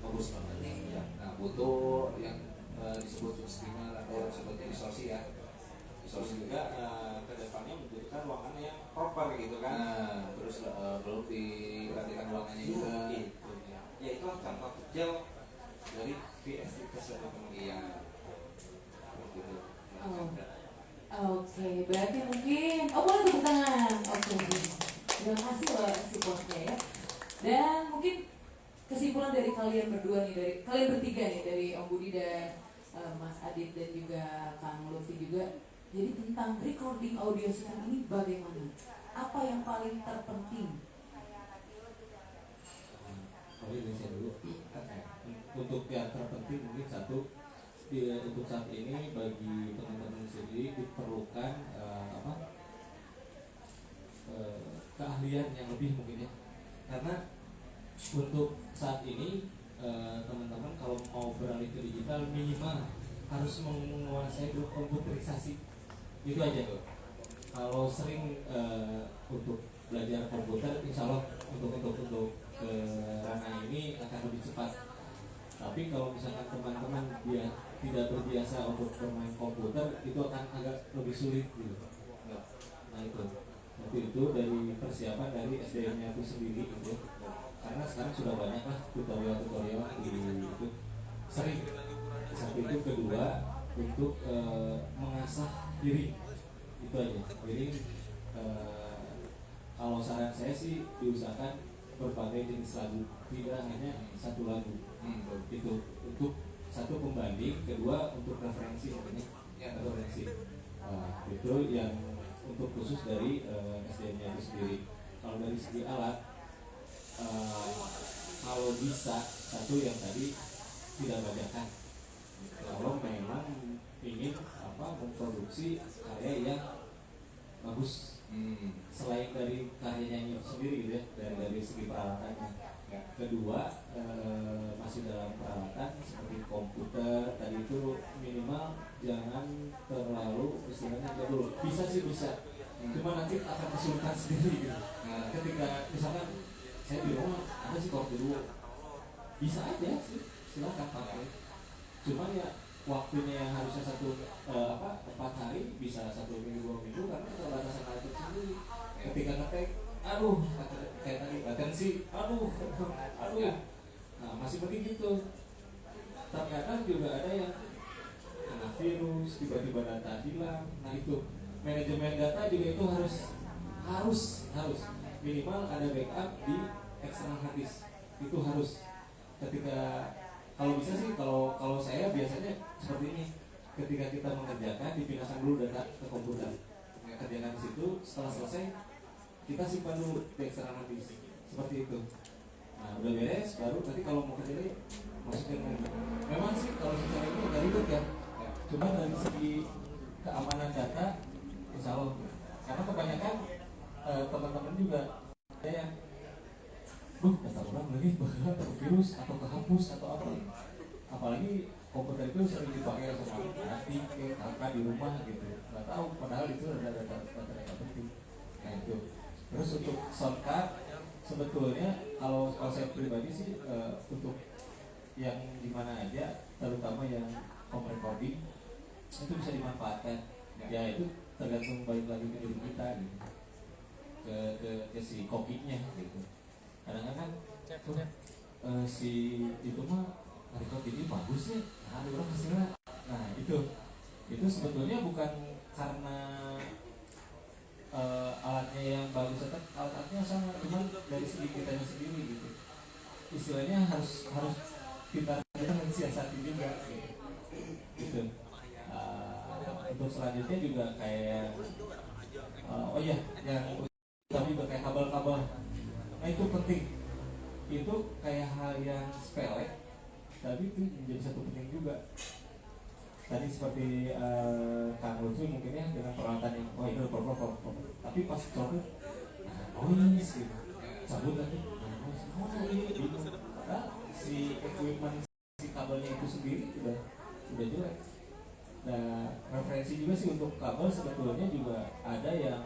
Speaker 8: bagus banget nih ya. Nah butuh yang disebut screamer atau disebut distorsi ya.
Speaker 5: Terus juga kedepannya membutuhkan ruangan yang proper gitu kan.
Speaker 8: Nah, terus belum diperhatikan ruangannya juga.
Speaker 5: Gitu ya. Ya itulah contoh kecil dari VST tersebut.
Speaker 8: Iya. Gitu.
Speaker 1: Oh. Oke, berarti mungkin boleh tepuk tangan. Oke. Terima kasih loh supportnya ya. Dan mungkin kesimpulan dari kalian berdua nih, dari kalian bertiga nih, dari Om Budi dan Mas Adit dan juga Kang Lutfi juga. Jadi tentang recording audio sekarang ini bagaimana? Apa yang paling terpenting?
Speaker 4: Oke, dari saya dulu. Untuk yang terpenting mungkin satu, untuk saat ini bagi teman-teman sendiri diperlukan keahlian yang lebih mungkin ya. Karena untuk saat ini teman-teman kalau mau beralih ke digital minimal harus menguasai dulu komputerisasi. Itu aja. Kalau sering untuk belajar komputer, insya Allah untuk ke ranah ini akan lebih cepat. Tapi kalau misalkan teman-teman dia tidak terbiasa untuk bermain komputer, itu akan agak lebih sulit gitu. Nah itu. Tapi itu dari persiapan dari SDM-nya itu sendiri gitu. Karena sekarang sudah banyak lah tutorial di itu sering. Satu itu, kedua untuk mengasah diri itu aja. Jadi kalau saran saya sih diusahakan berbagai jenis lagu, tidak hanya satu lagu. Itu untuk satu pembanding, kedua untuk referensi sebenarnya ya, referensi. Itu yang untuk khusus dari SDM-nya itu sendiri. Kalau dari segi alat, kalau bisa satu yang tadi tidak bajakan. Kalau memang ingin memproduksi karya yang bagus, selain dari karyanya itu sendiri gitu ya, dari segi peralatannya. Kedua masih dalam peralatan seperti komputer tadi itu minimal jangan terlalu istilahnya jadul. Bisa sih bisa, cuma nanti akan kesulitan sendiri gitu. Ketika misalkan saya di rumah ada sih komputer dulu, bisa aja sih silakan pakai. Cuman ya waktunya yang harusnya 4 hari bisa 1 minggu 2 minggu karena keterbatasan alat itu sendiri. Ketika ngetek, aduh kayak tadi latensi, aduh. Nah masih penting gitu. Terkadang juga ada yang kena virus, tiba-tiba data hilang. Nah itu manajemen data juga itu harus minimal ada backup di eksternal hard disk. Itu harus. Ketika kalau bisa sih kalau saya biasanya seperti ini, ketika kita mengerjakan dipindahkan dulu data ke komputer, kerjakan di situ, setelah selesai kita simpan dulu di eksternal hard disk seperti itu. Nah udah beres baru nanti kalau mau kerja lagi masukin lagi. Memang sih kalau secara itu nggak ribet ya, cuma dari segi keamanan data insya Allah, karena kebanyakan teman-teman juga ada yang data orang lagi bakal tervirus atau kehapus atau apa. Apalagi komputer itu sering dipakai sama adik, kakak di rumah gitu, nggak tahu padahal itu ada data yang penting. Nah itu. Terus untuk soundcard sebetulnya kalau saya pribadi sih untuk yang dimana aja, terutama yang home recording itu bisa dimanfaatkan. Ya itu tergantung balik lagi ke diri kita gitu, ke si kokinya gitu. Kadang-kadang si itu mah record ini bagus nih, ada orang hasilnya. Nah itu sebetulnya bukan karena alatnya yang bagus, tetap alatnya sama, cuma dari segi kitanya sendiri gitu. Istilahnya harus kita mensiasati juga gitu. Untuk selanjutnya juga kayak oh iya yang utama juga kayak kabel-kabel. Nah itu penting. Itu kayak hal yang sepele, tapi itu menjadi satu penting juga. Tadi seperti Kang Lutfi mungkin ya dengan peralatan yang ini pop. Tapi pas coba noise gitu, cabut lagi noise gitu. Padahal si equipment si kabelnya itu sendiri udah jelek. Nah referensi juga sih untuk kabel sebetulnya juga ada yang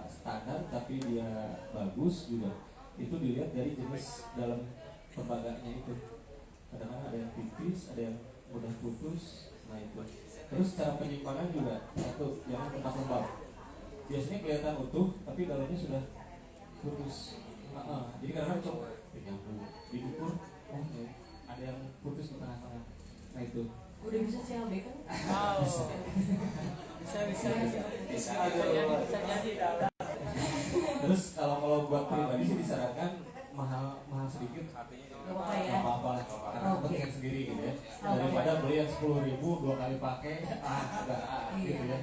Speaker 4: standar tapi dia bagus juga. Itu dilihat dari jenis dalam tembaganya itu. Kadang-kadang ada yang tipis, ada yang mudah putus. Nah itu. Terus cara penyimpangan juga satu, jangan tempat lembab. Biasanya kelihatan utuh, tapi dalamnya sudah putus. Jadi kadang-kadang coba nyambung, diukur, ada yang putus di tengah-tengah. Nah itu.
Speaker 1: Udah bisa CLB kan?
Speaker 3: Bisa jadi.
Speaker 4: Terus kalau buat pribadi sih disarankan mahal sedikit.
Speaker 1: Gak apa-apa ya.
Speaker 4: Gak apa-apa, karena kepentingan sendiri gitu ya. Daripada beli yang 10.000 2 kali pakai, gitu ya.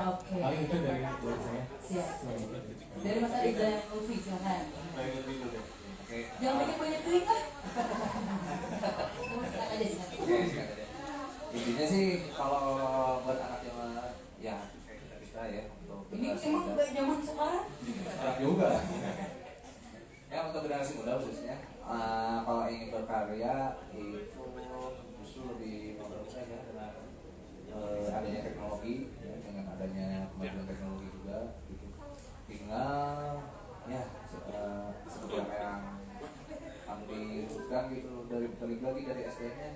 Speaker 1: Oke.
Speaker 4: Paling itu dari saya.
Speaker 1: Siap. Dari Mas Adit dan Lutfi silakan. Jangan banyak klik ah. Silakan aja silakan.
Speaker 8: Oke, silakan aja. Intinya sih kalau buat anak yang ya kayak kita ya untuk
Speaker 1: Ini emang gak zaman sekarang?
Speaker 8: sekarang juga. Ya untuk generasi muda khususnya, kalau ingin berkarya itu justru lebih modern saja dengan adanya teknologi, ya, dengan adanya kemajuan teknologi juga, gitu. Tinggal ya seperti apa yang kamu disebutkan gitu dari balik lagi dari SD-nya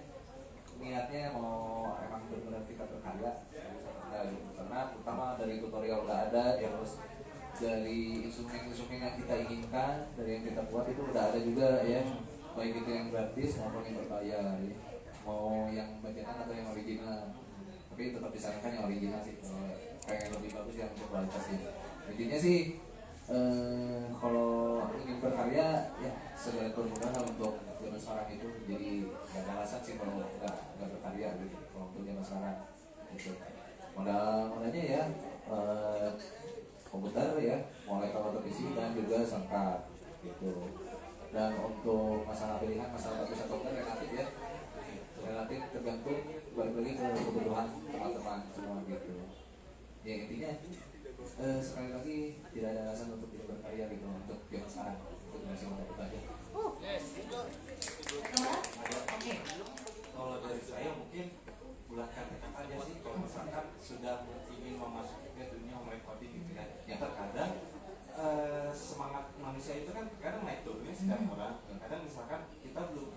Speaker 8: niatnya mau emang benar-benar kita berkarya gitu. Karena pertama dari tutorial udah ada, ya terus dari instrumen yang kita inginkan, dari yang kita buat itu udah ada juga ya, baik itu yang gratis maupun yang berbayar ya. Mau yang bajakan atau yang original, tapi tetap disarankan yang original sih, pengen lebih bagus yang berkualitas ya. Intinya sih kalau ingin berkarya ya segala kemudahan untuk zaman sekarang itu, jadi gak ada alasan sih kalau nggak berkarya gitu kalau untuk zaman sekarang gitu. Modalnya ya komputer ya, mulai kalau televisi dan juga sangkat gitu. Dan untuk masalah pilihan, masalah bagus atau enggak relatif ya, relatif tergantung balik lagi ke kebutuhan teman-teman semua gitu. Ya intinya sekali lagi tidak ada alasan untuk tidak berkarya gitu untuk zaman sekarang, untuk generasi muda itu aja.
Speaker 1: Oke.
Speaker 5: Kalau dari saya mungkin bulatkan tekad aja sih kalau misalkan sudah ingin memasuki ke dunia home recording gitu ya. Yang terkadang semangat manusia itu kan kadang naik turun ya setiap orang. Kadang misalkan kita belum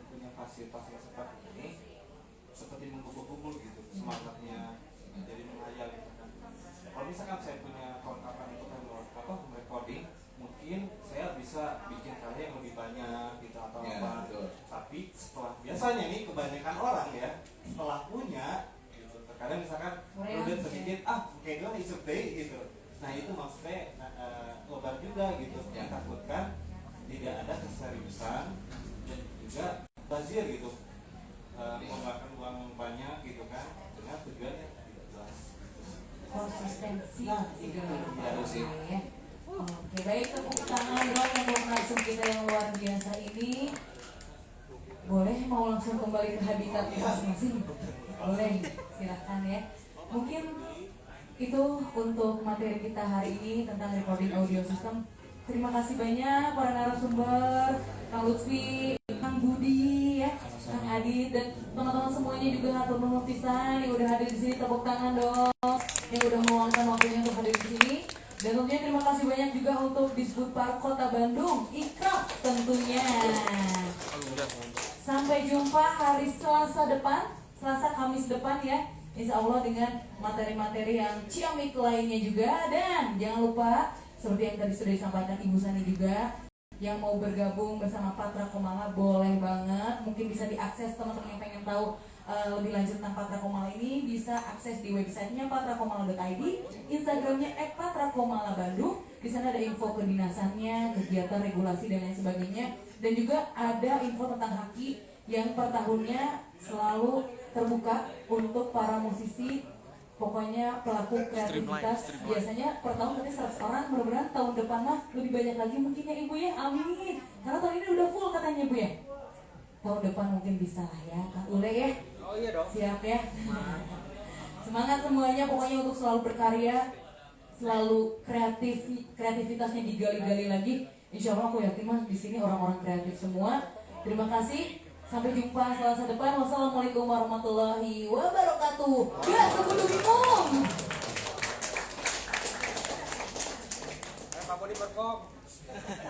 Speaker 5: punya fasilitas yang seperti ini, seperti menggubur-gubur gitu semangatnya, jadi menghayal gitu kan. Kalau misalkan saya punya kelengkapan untuk home recording, mungkin saya bisa bikin karya yang lebih banyak gitu atau
Speaker 8: Ya,
Speaker 5: apa.
Speaker 8: betul.
Speaker 5: Tapi setelah biasanya nih kebanyakan orang ya setelah punya gitu, terkadang misalkan udah sedikit kayak gue isep deh gitu. Nah itu maksudnya lebar juga gitu, yang takutkan tidak ada keseriusan dan juga bazir gitu, mengeluarkan uang banyak gitu kan dengan tujuan yang tidak jelas.
Speaker 1: Konsistensi.
Speaker 5: Nah itu harus sih.
Speaker 1: Ya. Oke, baik, tepuk tangan dong untuk langsung kita yang luar biasa ini. Boleh mau langsung kembali ke habitat masing-masing? Boleh, silahkan ya. Mungkin itu untuk materi kita hari ini tentang recording audio system. Terima kasih banyak para narasumber, Kang Lutfi, Kang Budi, ya, Kang Adit, dan teman-teman semuanya juga hatur nuhun pisan yang udah hadir di sini. Tepuk tangan dong, yang udah meluangkan waktunya untuk hadir di sini. Dan tentunya terima kasih banyak juga untuk Disbudpar Kota Bandung, Ikraf tentunya. Sampai jumpa hari Selasa depan, Selasa Kamis depan ya. Insya Allah dengan materi-materi yang ciamik lainnya juga. Dan jangan lupa seperti yang tadi sudah disampaikan Ibu Sani juga, yang mau bergabung bersama Patra Komala boleh banget. Mungkin bisa diakses teman-teman yang pengen tahu lebih lanjut tentang Patra Komala ini bisa akses di websitenya patrakomala.id, Instagramnya @patrakomala_bandung. Di sana ada info kedinasannya, kegiatan, regulasi dan lain sebagainya, dan juga ada info tentang Haki yang per tahunnya selalu terbuka untuk para musisi. Pokoknya pelaku kreativitas biasanya per tahun katanya 100 orang, mudah-mudahan tahun depan mah lebih banyak lagi mungkin ya Ibu ya, amin. Karena tahun ini udah full katanya Ibu ya. Tahun depan mungkin bisa lah ya, Kak Ule ya.
Speaker 3: Oh iya dong.
Speaker 1: Siap ya. Semangat semuanya pokoknya untuk selalu berkarya, selalu kreativitasnya digali-gali lagi. Insya Allah aku yakin mas di sini orang-orang kreatif semua. Terima kasih. Sampai jumpa Selasa depan. Wassalamualaikum warahmatullahi wabarakatuh. Ya, sebelum
Speaker 3: Pak Bodi perform.